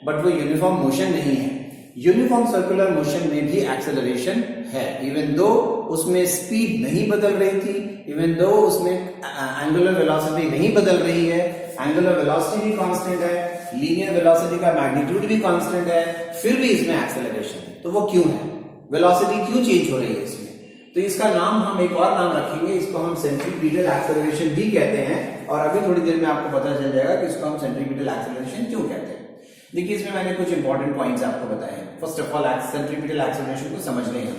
बट वो यूनिफॉर्म मोशन नहीं है। यूनिफॉर्म सर्कुलर मोशन में भी एक्सेलरेशन है, इवन दो उसमें स्पीड नहीं बदल रही थी, इवन दो उसमें एंगुलर वेलोसिटी नहीं बदल रही है, एंगुलर वेलोसिटी भी कांस्टेंट है, लीनियर वेलोसिटी का मैग्नीट्यूड भी कांस्टेंट है, फिर भी इसमें एक्सेलरेशन है। तो वो क्यों है, वेलोसिटी क्यों चेंज हो रही है इसमें? तो इसका नाम हम एक और नाम रखेंगे, इसको हम सेंट्रीपिटल एक्सेलरेशन भी कहते हैं, और अभी थोड़ी देर में आपको पता चल जाएगा कि इसको हम सेंट्रीपिटल एक्सेलरेशन क्यों कहते हैं। देखिए इसमें मैंने कुछ इंपॉर्टेंट पॉइंट्स आपको बताए हैं। First of all centripetal acceleration को समझ लें हम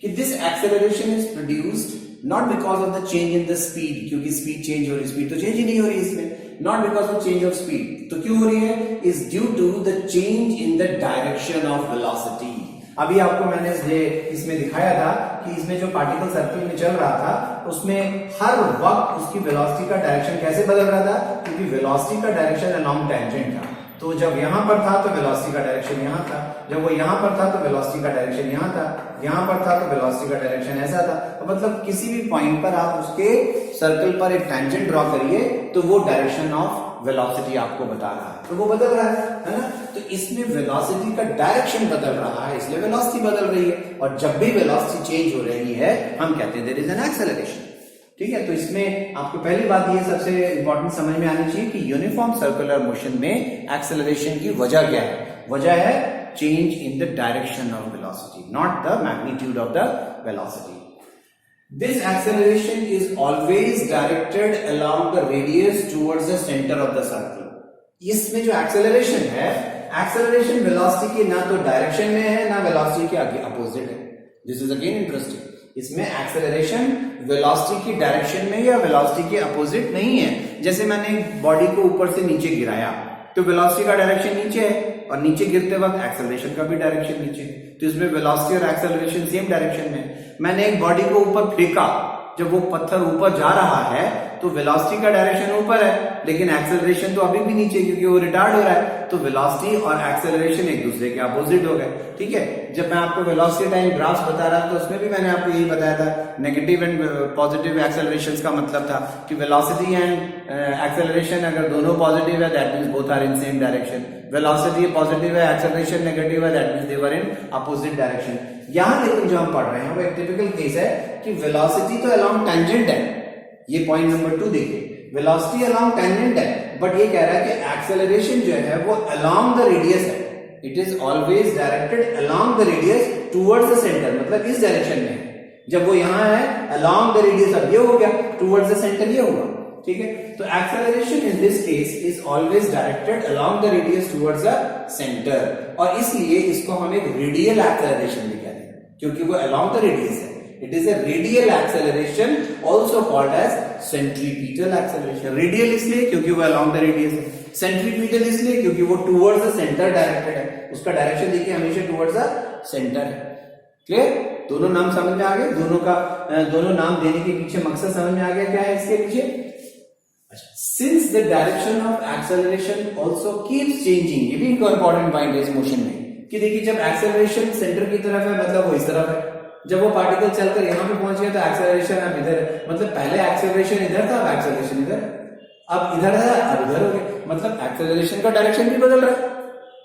कि this acceleration is produced not because of the change in the speed, क्योंकि स्पीड चेंज हो रही, स्पीड तो चेंज ही नहीं हो रही इसमें, not because of change of speed, तो क्यों हो रही है, is due to the change in the direction of velocity. अभी आपको मैंने इसमें दिखाया था कि इसमें जो पार्टिकल सर्कल में चल रहा था उसमें हर वक्त उसकी वेलोसिटी का डायरेक्शन कैसे बदल रहा था, क्योंकि वेलोसिटी का डायरेक्शन अलोंग टेंजेंट था। तो जब यहां पर था तो वेलोसिटी का डायरेक्शन यहां था, जब वो यहां पर था तो वेलोसिटी का डायरेक्शन यहां था, यहां पर था तो वेलोसिटी का डायरेक्शन ऐसा था। तो मतलब किसी भी पॉइंट पर आप उसके सर्कल पर एक टेंजेंट ड्रॉ करिए तो वो डायरेक्शन ऑफ वेलोसिटी आपको बता रहा है, तो वो बदल रहा है ना। तो इसमें वेलोसिटी का डायरेक्शन बदल रहा है, इसलिए वेलोसिटी बदल रही है, और जब भी वेलोसिटी चेंज हो रही है हम कहते हैं देयर इज एन एक्सेलरेशन। ठीक है, तो इसमें आपको पहली बात ये सबसे इंपॉर्टेंट समझ में आनी चाहिए कि यूनिफॉर्म सर्कुलर मोशन में एक्सेलरेशन की वजह क्या है। वजह है change in the direction of velocity, not the magnitude of the velocity. This acceleration is always directed along the radius towards the center of the circle. इसमें जो एक्सेलरेशन है, एक्सेलरेशन वेलोसिटी की ना तो डायरेक्शन में है ना वेलोसिटी के आगे अपोजिट है। This is again interesting. इसमें एक्सेलरेशन वेलोसिटी की डायरेक्शन में या वेलोसिटी के अपोजिट नहीं है। जैसे मैंने बॉडी को ऊपर से नीचे गिराया तो वेलोसिटी का डायरेक्शन नीचे है और नीचे गिरते वक्त एक्सेलरेशन का भी डायरेक्शन नीचे है, तो इसमें वेलोसिटी और एक्सेलरेशन सेम डायरेक्शन में है। मैंने एक बॉडी को ऊपर फेंका, जब वो पत्थर ऊपर जा रहा है तो वेलोसिटी का डायरेक्शन ऊपर है लेकिन एक्सेलरेशन तो अभी भी नीचे क्योंकि वो रिटार्ड हो रहा है, तो वेलोसिटी और एक्सेलरेशन एक दूसरे के अपोजिट हो गए। ठीक है, जब मैं आपको वेलोसिटी टाइम ग्राफ्स बता रहा था तो उसमें भी मैंने आपको यही बताया था, नेगेटिव एंड पॉजिटिव एक्सेलरेशंस का मतलब था कि वेलोसिटी एंड एक्सेलरेशन अगर दोनों पॉजिटिव है that means both are in same direction, velocity positive है एक्सेलरेशन नेगेटिव है that means they were in opposite direction. यहां लेकिन जो हम पढ़ रहे हैं वो एक टिपिकल केस है कि वेलोसिटी तो अलोंग टेंजेंट है, ये पॉइंट नंबर 2 देखिए, वेलोसिटी अलोंग टेंजेंट है बट ये कह रहा है कि एक्सेलरेशन जो है वो अलोंग द रेडियस है, it is always directed along the radius towards the centre, मतलब इस डायरेक्शन में है। जब वो यहां है अलोंग द रेडियस, अब ये हो गया टुवर्ड्स द सेंटर, ये होगा। ठीक है, तो acceleration in this case is always directed along the radius towards the centre, और इसलिए इसको हम एक रेडियल एक्सेलरेशन भी कहते हैं क्योंकि वो अलोंग द रेडियस है। It is a radial acceleration, also called as centripetal acceleration. Radial इसलिए क्योंकि वो along the radius है, centripetal इसलिए क्योंकि वो towards the center directed है, उसका डायरेक्शन देखिए हमेशा towards the center है। क्लियर? दोनों नाम समझ में आ गए, दोनों नाम देने के पीछे मकसद समझ में आ गया क्या है इसके पीछे। Since the direction of acceleration also keeps changing, ये भी एक इंपॉर्टेंट पॉइंट है इस मोशन में कि देखिए जब एक्सेलरेशन सेंटर की तरफ है मतलब वो इस तरफ है, जब वो पार्टिकल चलकर यहाँ पे पहुंच गया तो एक्सेलरेशन अब इधर है, मतलब पहले एक्सेलरेशन इधर था अब एक्सेलरेशन इधर, अब इधर है अब इधर हो गया, मतलब एक्सेलरेशन का डायरेक्शन भी बदल रहा है,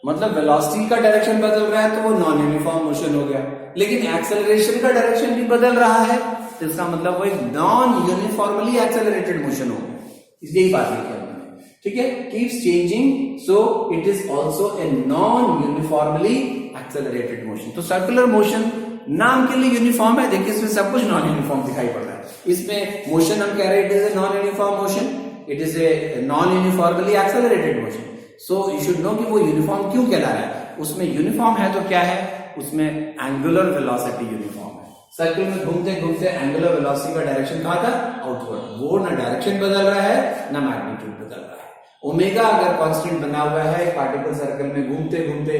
मतलब वेलोसिटी का डायरेक्शन बदल रहा है तो वो नॉन यूनिफॉर्म मोशन हो गया, लेकिन एक्सेलरेशन का डायरेक्शन भी बदल रहा है तो इसका मतलब वो एक नॉन यूनिफॉर्मली एक्सेलरेटेड मोशन हो गया, इसलिए ही बात लिखी हमने। ठीक है, keeps changing so it is also a non uniformly accelerated motion. तो सर्कुलर मोशन नाम के लिए यूनिफॉर्म है, देखिए इसमें सब कुछ नॉन यूनिफॉर्म दिखाई पड़ रहा है। इसमें मोशन हम कह रहे हैं it is a non uniform motion, it is a non uniformly accelerated motion. So you should know कि वो यूनिफॉर्म क्यों कहला रहा है। उसमें यूनिफॉर्म है तो क्या है, उसमें एंगुलर वेलोसिटी यूनिफॉर्म है। सर्कल में घूमते घूमते एंगुलर वेलोसिटी का डायरेक्शन कहां था, आउटवर्ड, वो ना डायरेक्शन बदल रहा है ना मैग्नीट्यूड बदल रहा है। ओमेगा अगर कांस्टेंट बना हुआ है, पार्टिकल सर्कल में घूमते घूमते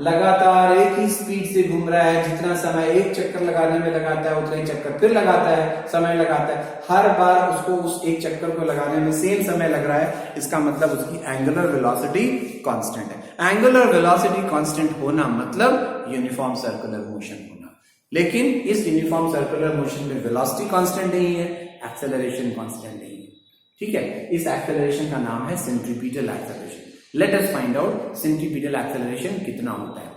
लगातार एक ही स्पीड से घूम रहा है, जितना समय एक चक्कर लगाने में लगाता है उतना ही चक्कर फिर लगाता है, समय लगाता है, हर बार उसको उस एक चक्कर को लगाने में सेम समय लग रहा है, इसका मतलब उसकी एंगुलर वेलोसिटी कांस्टेंट है। एंगुलर वेलोसिटी कांस्टेंट होना मतलब यूनिफॉर्म सर्कुलर मोशन होना, लेकिन इस यूनिफॉर्म सर्कुलर मोशन में वेलोसिटी कांस्टेंट नहीं है, एक्सेलरेशन कांस्टेंट नहीं है। ठीक है, इस एक्सेलरेशन का नाम है centripetal acceleration. Let us find out centripetal acceleration कितना होता है।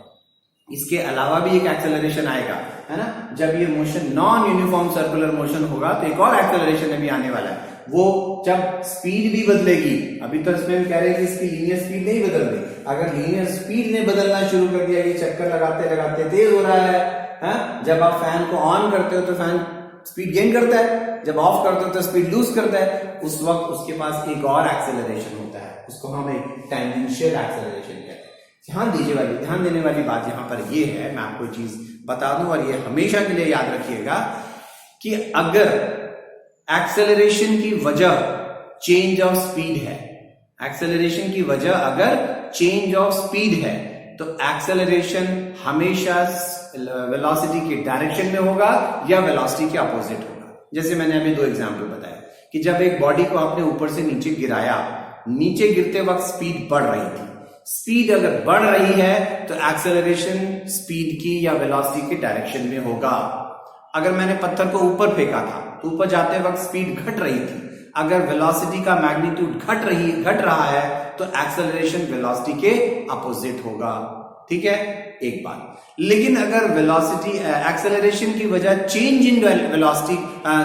इसके अलावा भी एक एक्सेलरेशन आएगा, है ना, जब ये motion non uniform circular motion होगा तो एक और एक्सेलरेशन अभी आने वाला है, वो जब स्पीड भी बदलेगी। अभी तो इसमें हम कह रहे हैं कि इसकी लीनियर स्पीड नहीं बदल रही, अगर लीनियर स्पीड ने बदलना शुरू कर दिया, ये चक्कर लगाते लगाते तेज हो रहा है, जब आप फैन को ऑन करते हो तो फैन स्पीड गेन करता है, जब ऑफ करते हो तो स्पीड लूज करता है, उस वक्त उसके पास एक और एक्सेलरेशन होता है, उसको हम एक टेंजेंशियल एक्सेलरेशन कहते हैं। ध्यान देने वाली बात यहाँ पर ये है, मैं आपको चीज बता दूं और ये हमेशा के लिए याद रखिएगा कि अगर एक्सेलरेशन की वजह चेंज ऑफ स्पीड है, एक्सेलरेशन की वजह अगर चेंज ऑफ स्पीड है तो एक्सेलरेशन हमेशा वेलोसिटी के डायरेक्शन में होगा या वेलोसिटी के अपोजिट होगा। जैसे मैंने अभी 2 एग्जांपल बताया कि जब एक बॉडी को आपने ऊपर से नीचे गिराया, नीचे गिरते वक्त स्पीड बढ़ रही थी, स्पीड अगर बढ़ रही है तो एक्सेलरेशन स्पीड की या वेलोसिटी के डायरेक्शन में होगा। अगर मैंने पत्थर को ऊपर फेंका था तो ऊपर जाते वक्त स्पीड घट रही थी, अगर वेलोसिटी का मैग्नीट्यूड घट रहा है तो एक्सेलरेशन वेलोसिटी के अपोजिट होगा। ठीक है, एक बात। लेकिन अगर वेलोसिटी एक्सेलरेशन की वजह चेंज इन वेलोसिटी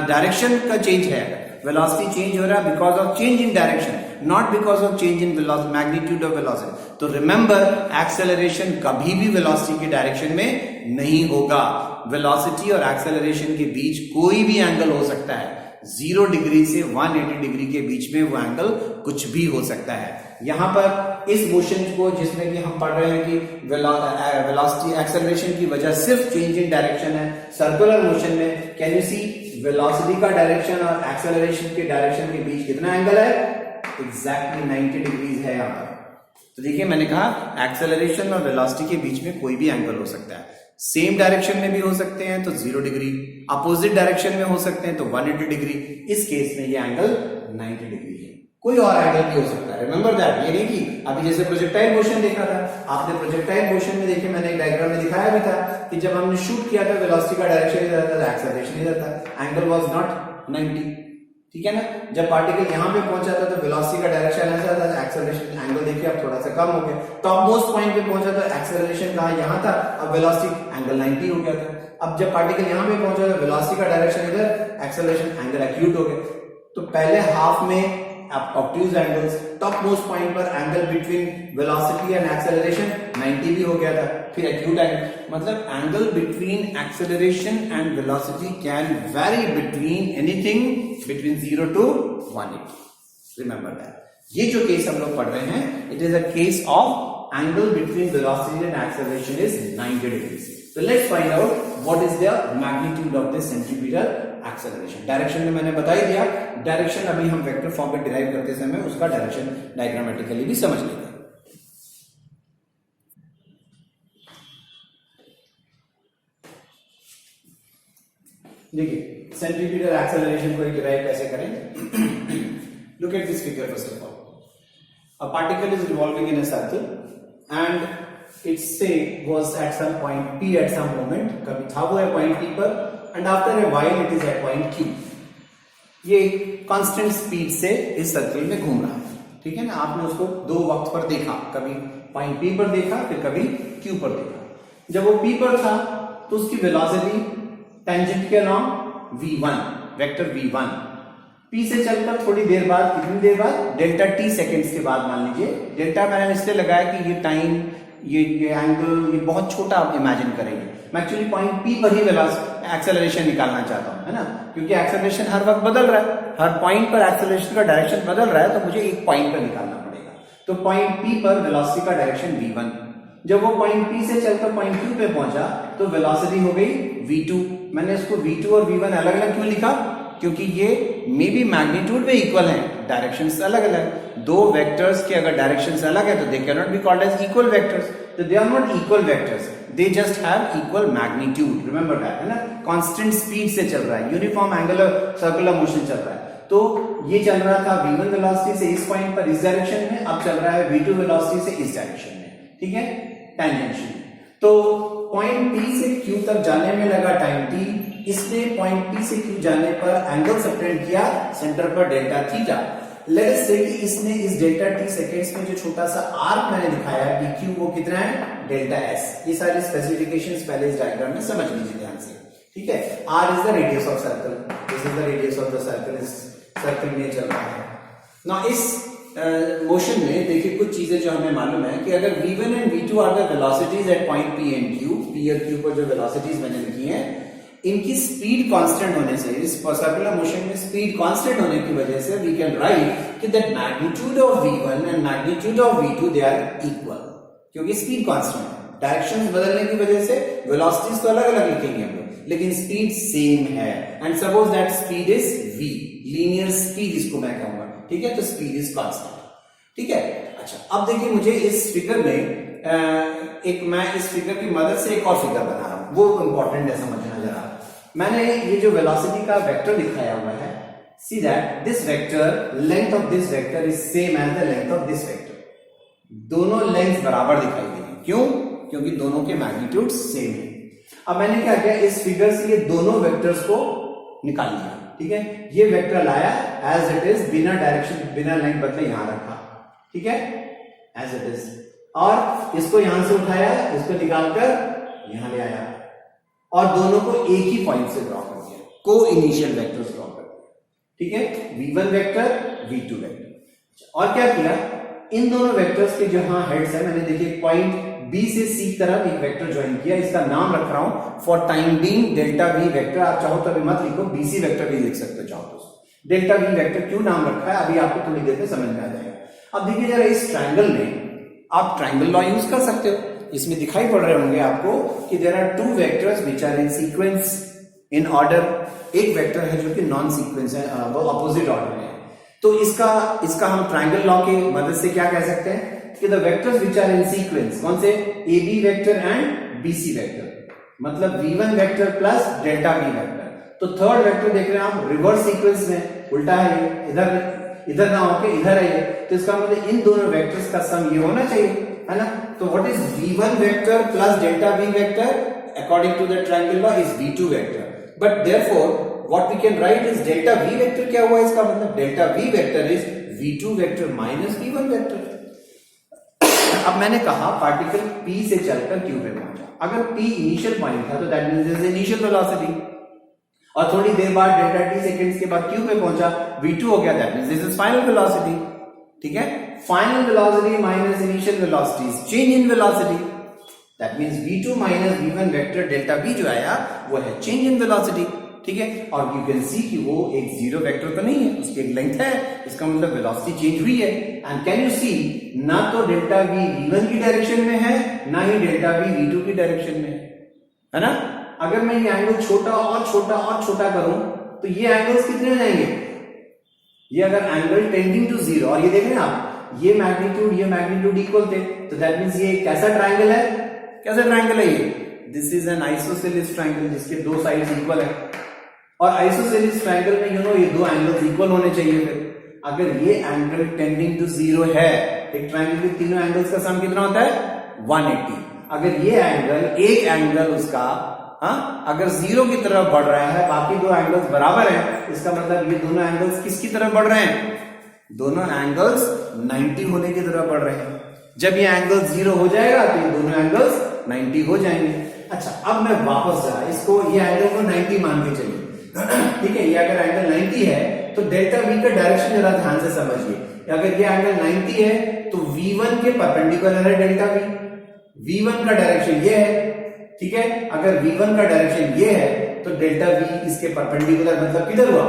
डायरेक्शन का चेंज है, वेलोसिटी चेंज हो रहा है because of change in direction, not because of change in magnitude of velocity, तो रिमेंबर एक्सेलरेशन कभी भी वेलोसिटी के डायरेक्शन में नहीं होगा। वेलोसिटी और एक्सेलरेशन के बीच कोई भी एंगल हो सकता है, 0 डिग्री से 180 डिग्री के बीच में वो एंगल कुछ भी हो सकता है। यहां पर इस मोशन को जिसमें कि हम पढ़ रहे हैं कि वेलोसिटी एक्सेलरेशन की वजह सिर्फ चेंज इन डायरेक्शन है, सर्कुलर मोशन में कैन यू सी वेलोसिटी का डायरेक्शन और एक्सेलरेशन के डायरेक्शन के बीच कितना एंगल है? एग्जैक्टली 90 डिग्रीज है यहाँ पर। तो देखिए मैंने कहा एक्सेलरेशन और वेलोसिटी के बीच में कोई भी एंगल हो सकता है। सेम डायरेक्शन में भी हो सकते हैं तो 0 डिग्री, अपोजिट डायरेक्शन में हो सकते हैं तो 180 डिग्री। इस केस में ये एंगल 90 डिग्री है। कोई और एंगल भी हो सकता है, रिमेंबर दैट। ये नहीं कि अभी जैसे प्रोजेक्टाइल मोशन देखा था आपने, प्रोजेक्टाइल मोशन में देखिए मैंने एक डायग्राम में दिखाया भी था कि जब हमने शूट किया था वेलोसिटी का डायरेक्शन इधर था, एक्सेलरेशन इधर था, एंगल वाज नॉट 90, ठीक है ना। जब पार्टिकल यहां पे पहुंचा था तो वेलोसिटी का डायरेक्शन ऐसा था, एक्सेलरेशन एंगल देखिए अब थोड़ा सा कम हो गया। टॉप मोस्ट पॉइंट पे पहुंचा तो एक्सेलरेशन कहां यहां था, अब वेलोसिटी एंगल 90 हो गया था। अब जब पार्टिकल यहां पे पहुंचा तो वेलोसिटी का डायरेक्शन इधर, एक्सेलरेशन एंगल एक्यूट हो गया। तो पहले हाफ में obtuse angles, top most point पर angle between velocity and acceleration 90 भी हो गया था, फिर एक्यूट एंगल, मतलब angle between acceleration and velocity can vary between anything between 0 to 180। Remember that. ये जो केस हम लोग पढ़ रहे हैं, it is a case of angle between velocity and acceleration is 90 degrees. So let's find out what is the magnitude of this centripetal acceleration. Direction में मैंने बता ही दिया, डायरेक्शन अभी हम वेक्टर फॉर्म में डिराइव करते समय उसका डायरेक्शन डायग्रामेटिकली भी समझ लेंगे। देखिए सेंट्रीपिटल एक्सेलरेशन को डिराइव कैसे करें। Look at this figure first of all. A particle is revolving in a circle and it say was at some point P at some moment, कभी था वो है पॉइंट P पर, and after a while it is at point Q. ये constant speed से इस circle में घूम रहा है, ठीक है ना। आपने उसको दो वक्त पर देखा, कभी पॉइंट P पर देखा, फिर कभी Q पर देखा। जब वो P पर था तो उसकी वेलोसिटी टेंजेंट के नाम v1, वेक्टर v1, P से चलकर थोड़ी देर बाद, कितनी देर बाद, डेल्टा t सेकेंड्स के बाद, मान लीजिए डेल्टा मैंने इसलिए लगाया कि ये टाइम, ये एंगल, ये बहुत छोटा आप इमेजिन करेंगे। मैं एक्चुअली पॉइंट P पर ही एक्सेलरेशन निकालना चाहता हूं, है ना, क्योंकि एक्सेलरेशन हर वक्त बदल रहा है, हर पॉइंट पर एक्सेलरेशन का डायरेक्शन बदल रहा है, तो मुझे एक पॉइंट पर निकालना पड़ेगा। तो पॉइंट P पर वेलोसिटी का डायरेक्शन v1, जब वो पॉइंट P से चलकर पॉइंट Q पे पहुंचा तो वेलोसिटी हो गई v2। मैंने इसको v2 और v1 अलग अलग क्यों लिखा? क्योंकि ये मे बी मैग्नीट्यूड में इक्वल है, डायरेक्शंस अलग अलग। दो वेक्टर्स के अगर डायरेक्शंस अलग है तो they can not be called as equal vectors, तो they are not equal vectors, they just have equal magnitude. Remember that, है ना। कांस्टेंट स्पीड से चल रहा है, यूनिफॉर्म एंगुलर सर्कुलर मोशन चल रहा है। तो ये चल रहा था v1 वेलोसिटी से इस पॉइंट पर इस डायरेक्शन में, अब चल रहा है v2 वेलोसिटी से इस डायरेक्शन में, ठीक है, टेंजेंशियल। तो पॉइंट P से Q तक जाने में लगा टाइम t, इसने पॉइंट P से Q जाने पर एंगल सबटेंड किया सेंटर पर डेल्टा थीटा। लेट अस से कि इसने इस डेल्टा t सेकेंड्स में जो छोटा सा आर्क मैंने दिखाया है PQ, वो कितना है, डेल्टा s। ये सारी स्पेसिफिकेशंस पहले इस डायग्राम में समझ लीजिए ध्यान से, ठीक है। r is the radius of circle, this is the radius of the circle, इस सर्कल में चल रहा है ना। इस मोशन में देखिए कुछ चीजें जो हमें मालूम है कि अगर v1 and v2 are the velocities at point P and Q, P और Q पर जो वेलोसिटीज मैंने लिखी हैं, इनकी स्पीड कांस्टेंट होने से, इस सर्कुलर मोशन में स्पीड कांस्टेंट होने की वजह से वी कैन राइट कि that magnitude of v1 and magnitude of v2 they are equal, क्योंकि स्पीड कांस्टेंट है। डायरेक्शंस बदलने की वजह से वेलोसिटीज तो अलग अलग लिखेंगे हम लोग, लेकिन स्पीड सेम है। And suppose that speed is v, linear speed इसको मैं कहूंगा, ठीक है। तो स्पीड इज कांस्टेंट, ठीक है। अच्छा, अब देखिए मुझे इस फिगर में मैं इस फिगर की मदद से एक और फिगर बना रहा हूं, वो इंपॉर्टेंट है समझना जरा। मैंने ये जो वेलोसिटी का वेक्टर दिखाया हुआ है, see that this vector, length of this vector is same as the length of this vector. दोनों लेंथ बराबर दिखाई देंगे, क्यों? क्योंकि दोनों के मैग्नीट्यूड सेम है। अब मैंने क्या किया, इस फिगर से ये दोनों वेक्टर्स को निकाल लिया, ठीक है। ये वेक्टर लाया एज इट इज, बिना डायरेक्शन, बिना लेंथ बदले यहां रखा, ठीक है, एज इट इज, और इसको यहां से उठाया, इसको निकालकर यहां ले आया, और दोनों को एक ही पॉइंट से ड्रॉ कर दिया, को इनिशियल वेक्टर्स ड्रॉ कर दिया, ठीक है। v1 vector, v2 vector. और क्या किया, इन दोनों वेक्टर्स के जो यहां हेड्स है, मैंने देखिए पॉइंट B से C तरफ एक वेक्टर ज्वाइन किया, इसका नाम रख रहा हूं for time being delta V vector. आप चाहो तो अभी मत लिखो, BC वेक्टर भी लिख सकते हो चाहो तो। डेल्टा V वेक्टर क्यों नाम रखा है, अभी आपको थोड़ी देर में समझ में आ जाएगा। अब देखिए जरा इस ट्रायंगल में आप ट्रायंगल लॉ यूज कर सकते हो। इसमें दिखाई पड़ रहे होंगे आपको कि there are two vectors which are in sequence in order. एक वेक्टर है जो कि नॉन सीक्वेंस है, वो अपोजिट ऑर्डर में है। तो इसका हम ट्रायंगल लॉ की मदद से क्या कह सकते हैं कि the vectors which are in sequence, कौन से, A B vector and B C vector, मतलब V1 vector plus delta V vector. तो थर्ड वेक्टर देख रहे हैं आप रिवर्स सीक्वेंस में, उल्टा है ये, इधर ना होके इधर है ये, तो इसका मतलब इन दोनों वेक्टर्स का सम ये होना चाहिए, है ना। तो what is V1 vector plus delta V vector according to the triangle law is V2 vector. But therefore what we can write is delta V vector क्या हुआ, इसका मतलब delta V vector is V2 vector minus V1 vector. अब मैंने कहा particle P से चलकर Q पे पहुंचा। अगर P इनिशियल पॉइंट था तो that means this is initial velocity, और थोड़ी देर बाद डेल्टा t सेकंड्स के बाद Q पे पहुंचा, V2 हो गया, that means this is final velocity. ठीक है, final velocity minus initial velocity is change in velocity, that means V2 minus V1 vector delta V जो आया वो है चेंज इन वेलोसिटी। ठीक है, और यू कैन सी कि वो एक जीरो वेक्टर तो नहीं है, उसकी एक लेंथ है, इसका मतलब वेलोसिटी चेंज हुई है। एंड कैन यू सी, ना तो डेल्टा V V1 की डायरेक्शन में है, ना ही डेल्टा V V2 की डायरेक्शन में है ना। अगर मैं ये एंगल छोटा और छोटा और छोटा करूं तो ये एंगल्स कितने हो जाएंगे, ये अगर एंगल टेंडिंग टू जीरो, और ये देख रहे हैं आप, ये मैग्नीट्यूड इक्वल थे, तो दैट मींस ये कैसा ट्रायंगल है, कैसा ट्रायंगल है ये, this is an isosceles triangle जिसके दो साइड्स इक्वल है। और आइसोसेलेस ट्रायंगल में यू नो ये दो एंगल्स इक्वल होने चाहिए। फिर अगर ये एंगल टेंडिंग टू जीरो है, एक ट्रायंगल के तीनों एंगल्स का सम कितना होता है 180। अगर ये एंगल, एक एंगल उसका अगर जीरो की तरफ बढ़ रहा है, बाकी दो एंगल्स बराबर हैं, इसका मतलब ये दोनों एंगल्स किसकी तरफ बढ़ रहे हैं, दोनों एंगल्स 90 होने की तरफ बढ़ रहे हैं। जब ये एंगल जीरो हो जाएगा तो ये दोनों एंगल्स 90 हो जाएंगे। अच्छा, अब मैं वापस जा, इसको ये एंगल को 90 मान के चलिए। ठीक है, ये अगर एंगल 90 है तो डेल्टा V का डायरेक्शन जरा ध्यान से समझिए। अगर ये एंगल 90 है तो V1 के परपेंडिकुलर है डेल्टा V, V1 का डायरेक्शन ये है। ठीक है, अगर V1 का डायरेक्शन ये है तो डेल्टा V इसके परपेंडिकुलर मतलब किधर हुआ,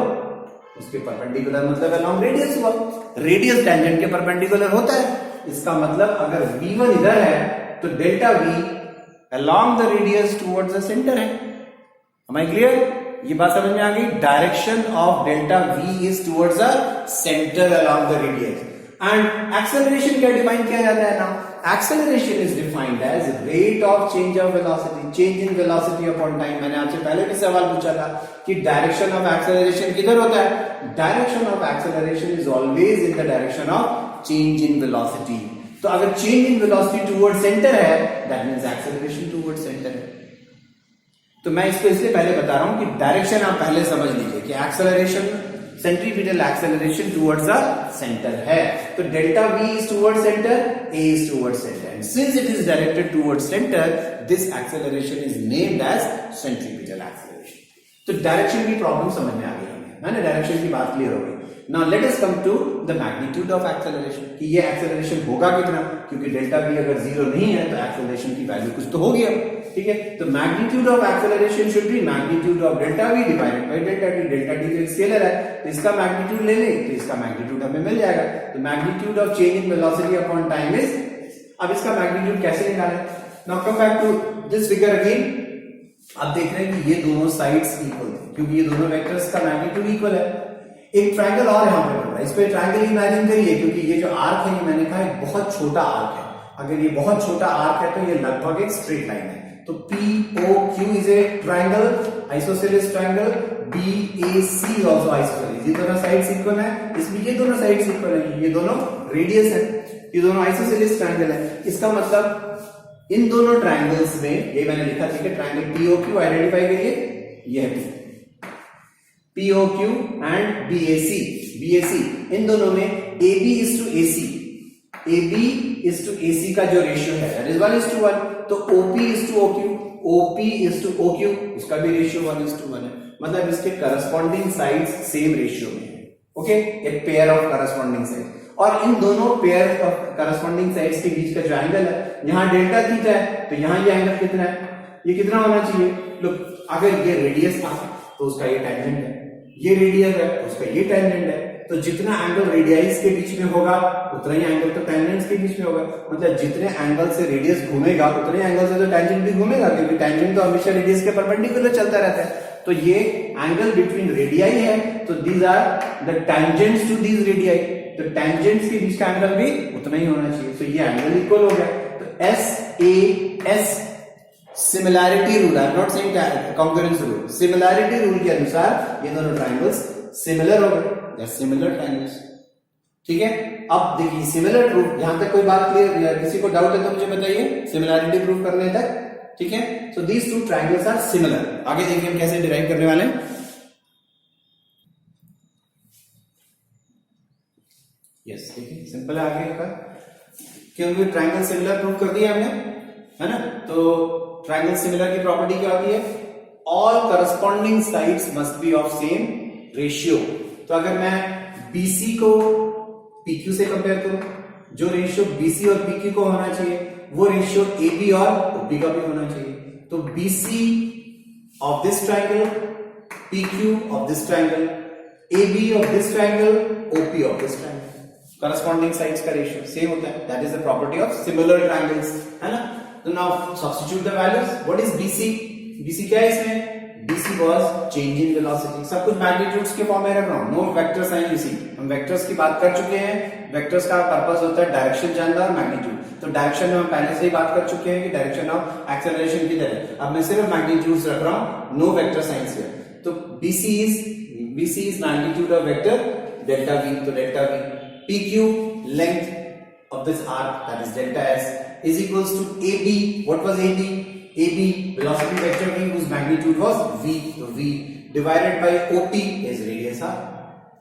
उसके परपेंडिकुलर मतलब अलोंग रेडियस हुआ। रेडियस टेंजेंट के परपेंडिकुलर होता है, इसका मतलब अगर V1 इधर है तो delta V along the radius towards the centre है। Am I clear? ये बात समझ में आ गई। Direction of delta V is towards the centre along the radius. And acceleration क्या डिफाइन किया जाता है ना, acceleration is defined as rate of change of velocity, change in velocity upon time. मैंने आपसे पहले भी सवाल पूछा था कि डायरेक्शन ऑफ एक्सेलरेशन किधर होता है, direction of acceleration is always in the direction of change in velocity. तो अगर change in velocity towards centre है, that means acceleration towards centre है। तो मैं इसको इसलिए पहले बता रहा हूं कि डायरेक्शन आप पहले समझ लीजिए कि acceleration, centripetal acceleration towards the centre है। तो delta V is towards centre, A is towards centre, and since it is directed towards centre, this acceleration is named as centripetal acceleration. तो डायरेक्शन की problem समझ में आ गई है ना, डायरेक्शन की बात क्लियर हो गई। Now let us come to the magnitude of acceleration, कि ये एक्सेलरेशन होगा कितना, क्योंकि डेल्टा V अगर जीरो नहीं है तो एक्सेलरेशन की वैल्यू कुछ तो होगी अब। ठीक है, तो magnitude of acceleration should be magnitude of delta V divided by delta t। Delta t तो एक स्केलर है, तो इसका मैग्नीट्यूड ले लें तो इसका मैग्नीट्यूड हमें मिल जाएगा। तो magnitude of change in velocity upon time is, अब इसका मैग्नीट्यूड कैसे निकालें। Now come back to this figure again. आप देख रहे हैं कि ये दोनों साइड्स इक्वल है, क्योंकि ये दोनों वेक्टर्स का मैग्नीट्यूड इक्वल है। एक ट्रायंगल और यहां पे बन रहा है, इस पे ट्रायंगल इमेजिन करिए, क्योंकि ये जो आर्क है ये मैंने कहा एक बहुत छोटा आर्क है। अगर ये बहुत छोटा आर्क है तो ये लगभग एक स्ट्रेट लाइन है। तो POQ is a triangle, isosceles triangle, BAC is also isosceles. ये दोनों साइड्स इक्वल है, इसमें ये दोनों साइड्स इक्वल है, ये दोनों रेडियस है, ये दोनों आइसोसेलेस ट्रायंगल है। इसका मतलब इन दोनों ट्रायंगल्स में, ये मैंने लिखा, ठीक है, ट्रायंगल POQ आइडेंटिफाई करिए, ये है POQ एंड BAC, इन दोनों में AB is to AC, AB is to AC का जो रेशियो है that is 1:1, तो OP is to OQ, OP is to OQ, इसका भी रेशियो 1:1 है। मतलब इसके करस्पॉन्डिंग साइड्स सेम रेशियो में है। ओके, एक पेयर ऑफ करस्पॉन्डिंग साइड, और इन दोनों पेयर ऑफ करस्पॉन्डिंग साइड्स के बीच का जो एंगल है, यहां डेल्टा थीटा है, तो यहां ये एंगल कितना है, ये कितना होना चाहिए। लुक, अगर ये रेडियस था तो उसका ये टेंजेंट है, ये रेडियस है उसका ये टेंजेंट है, तो जितना एंगल रेडियस के बीच में होगा उतना ही एंगल तो टेंजेंट्स के बीच में होगा, मतलब जितने एंगल से रेडियस घूमेगा उतने एंगल से तो टेंजेंट भी घूमेगा, क्योंकि टेंजेंट तो हमेशा रेडियस के परपेंडिकुलर चलता रहता है। तो ये एंगल बिटवीन रेडियाई है, तो these are the tangents to these radii, तो टेंजेंट्स के बीच का एंगल भी उतना ही होना चाहिए, तो ये एंगल इक्वल हो गया। तो SAS similarity rule, I am not saying concurrence rule, similarity rule के अनुसार ये दोनों ट्रायंगल्स सिमिलर हो गए, दे आर सिमिलर ट्रायंगल्स। ठीक है, अब देखिए सिमिलर प्रूफ, यहां तक कोई बात क्लियर, किसी को डाउट है तो मुझे बताइए सिमिलैरिटी प्रूफ करने तक। ठीक है, so these two triangles are similar. आगे देखिए हम कैसे डिराइव करने वाले हैं। यस, देखिए सिंपल है आगे का, क्योंकि ट्रायंगल सिमिलर प्रूफ कर दिया हमने, है ना। तो ट्रायंगल सिमिलर की प्रॉपर्टी क्या होती है, all corresponding sides must be of same ratio. तो अगर मैं BC को PQ से कंपेयर करूं, जो रेशियो BC और PQ को होना चाहिए वो रेशियो AB और OP का भी होना चाहिए। तो BC of this triangle, PQ of this triangle, AB of this triangle, OP of this triangle, corresponding sides का रेशियो सेम होता है, that is the property of similar triangles, है ना। तो now substitute the values, what is BC क्या है इसमें, BC was change in velocity, सब कुछ मैग्नीट्यूड्स के फॉर्म में रख रहा हूं, नो वेक्टर साइन BC। हम वेक्टर्स की बात कर चुके हैं, वेक्टर्स का पर्पस होता है डायरेक्शन जानना और मैग्नीट्यूड, तो डायरेक्शन में हम पहले से ही बात कर चुके हैं कि डायरेक्शन ऑफ एक्सेलरेशन की तरह। अब मैं सिर्फ मैग्नीट्यूड्स रख रहा हूं, नो वेक्टर साइंस है। तो BC is magnitude of vector delta V, तो delta V, PQ length of this arc, that is delta S, is equals to AB. What was AB? AB velocity vector V whose magnitude was V, so V divided by OP is radius R.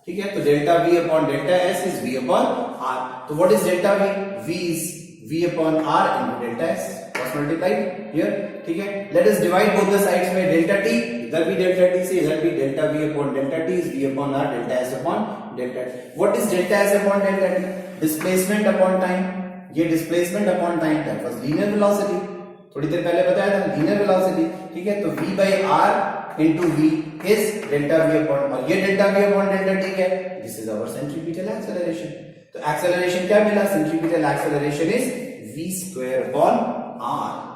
ठीक है, तो delta V upon delta S is V upon R. तो what is delta V? V is V upon R into delta S. Cross multiplied here. ठीक है, let us divide both the sides by delta T. इधर भी delta T से इधर भी delta V upon delta T is V upon R, delta S upon delta T. What is delta S upon delta T? Displacement upon time. ये displacement upon time that was linear velocity. थोड़ी देर पहले बताया था linear velocity. ठीक है, तो V by R into V is delta V upon, और ये delta V upon delta T है, this is our centripetal acceleration. तो एक्सेलरेशन क्या मिला, centripetal acceleration is V square upon R।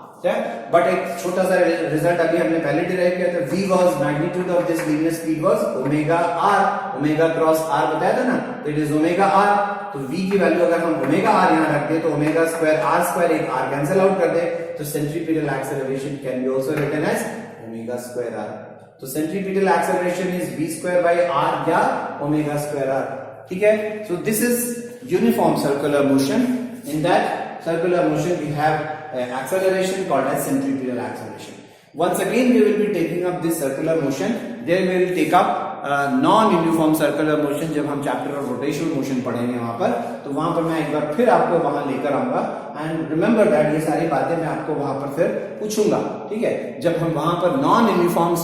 But एक छोटा सा रिजल्ट अभी हमने पहले डिराइव किया था, V was magnitude of this linear speed was omega R, omega cross R बताया था ना, तो इट इज ओमेगा R। तो V की वैल्यू अगर हम ओमेगा R यहां रख दे तो ओमेगा स्क्वायर R स्क्वायर, एक R कैंसिल आउट कर दे, तो centripetal acceleration can be also written as omega square R। तो centripetal acceleration is V square by R या ओमेगा स्क्वायर R। ठीक है, so this is uniform circular motion. In that circular motion we have acceleration called as centripetal acceleration. Once again we will be taking up this circular motion, then we will take up non-uniform circular motion जब हम chapter of rotational motion पढ़ेंगे वहां पर, तो वहां पर मैं एक बार फिर आपको वहां लेकर आऊंगा। एंड रिमेंबर दैट ये सारी बातें मैं आपको वहां पर फिर पूछूंगा। ठीक है, जब हम वहां पर नॉन यूनिफॉर्म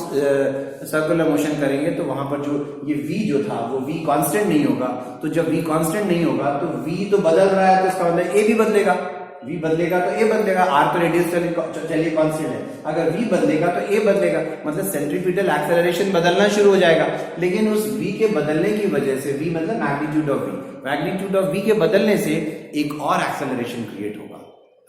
सर्कुलर मोशन करेंगे तो वहां पर जो ये V जो था वो V कांस्टेंट नहीं होगा, तो जब V कांस्टेंट नहीं होगा तो V तो बदल रहा है, तो इसका मतलब A भी बदलेगा, V बदलेगा तो A बदलेगा, R तो रेडियस चलिए कांस्टेंट है, अगर V बदलेगा तो A बदलेगा, मतलब सेंट्रीपिटल एक्सेलरेशन बदलना शुरू हो जाएगा। लेकिन उस V के बदलने की वजह से, V मतलब magnitude of V, magnitude of V के बदलने से एक और एक्सेलरेशन क्रिएट होगा,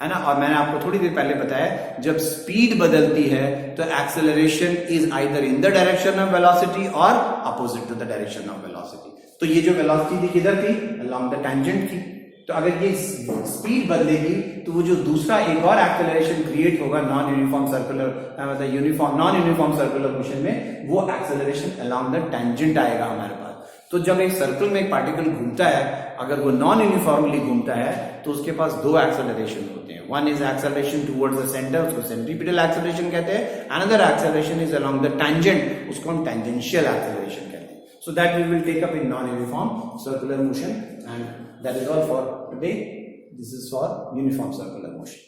है ना। और मैंने आपको थोड़ी देर पहले बताया जब स्पीड बदलती है तो acceleration is either in the direction of velocity और opposite to the direction of velocity. तो ये जो वेलोसिटी थी किधर थी, अलोंग द टेंजेंट थी। तो अगर ये स्पीड बदलेगी तो वो जो दूसरा एक और एक्सेलरेशन क्रिएट होगा नॉन यूनिफॉर्म सर्कुलर, मतलब uniform non uniform circular motion में, वो एक्सेलरेशन अलोंग द टेंजेंट आएगा हमारे पास। तो जब एक सर्कल में एक पार्टिकल घूमता है, अगर वो नॉन यूनिफॉर्मली घूमता है तो उसके पास दो एक्सेलरेशन होते हैं। One is acceleration towards the centre, उसको सेंट्रीपिटल एक्सेलरेशन कहते हैं। Another acceleration is along the tangent, उसको हम टेंजेंशियल एक्सेलरेशन कहते हैं। So that we will take up in non-uniform circular motion, and that is all for today. This is for uniform circular motion.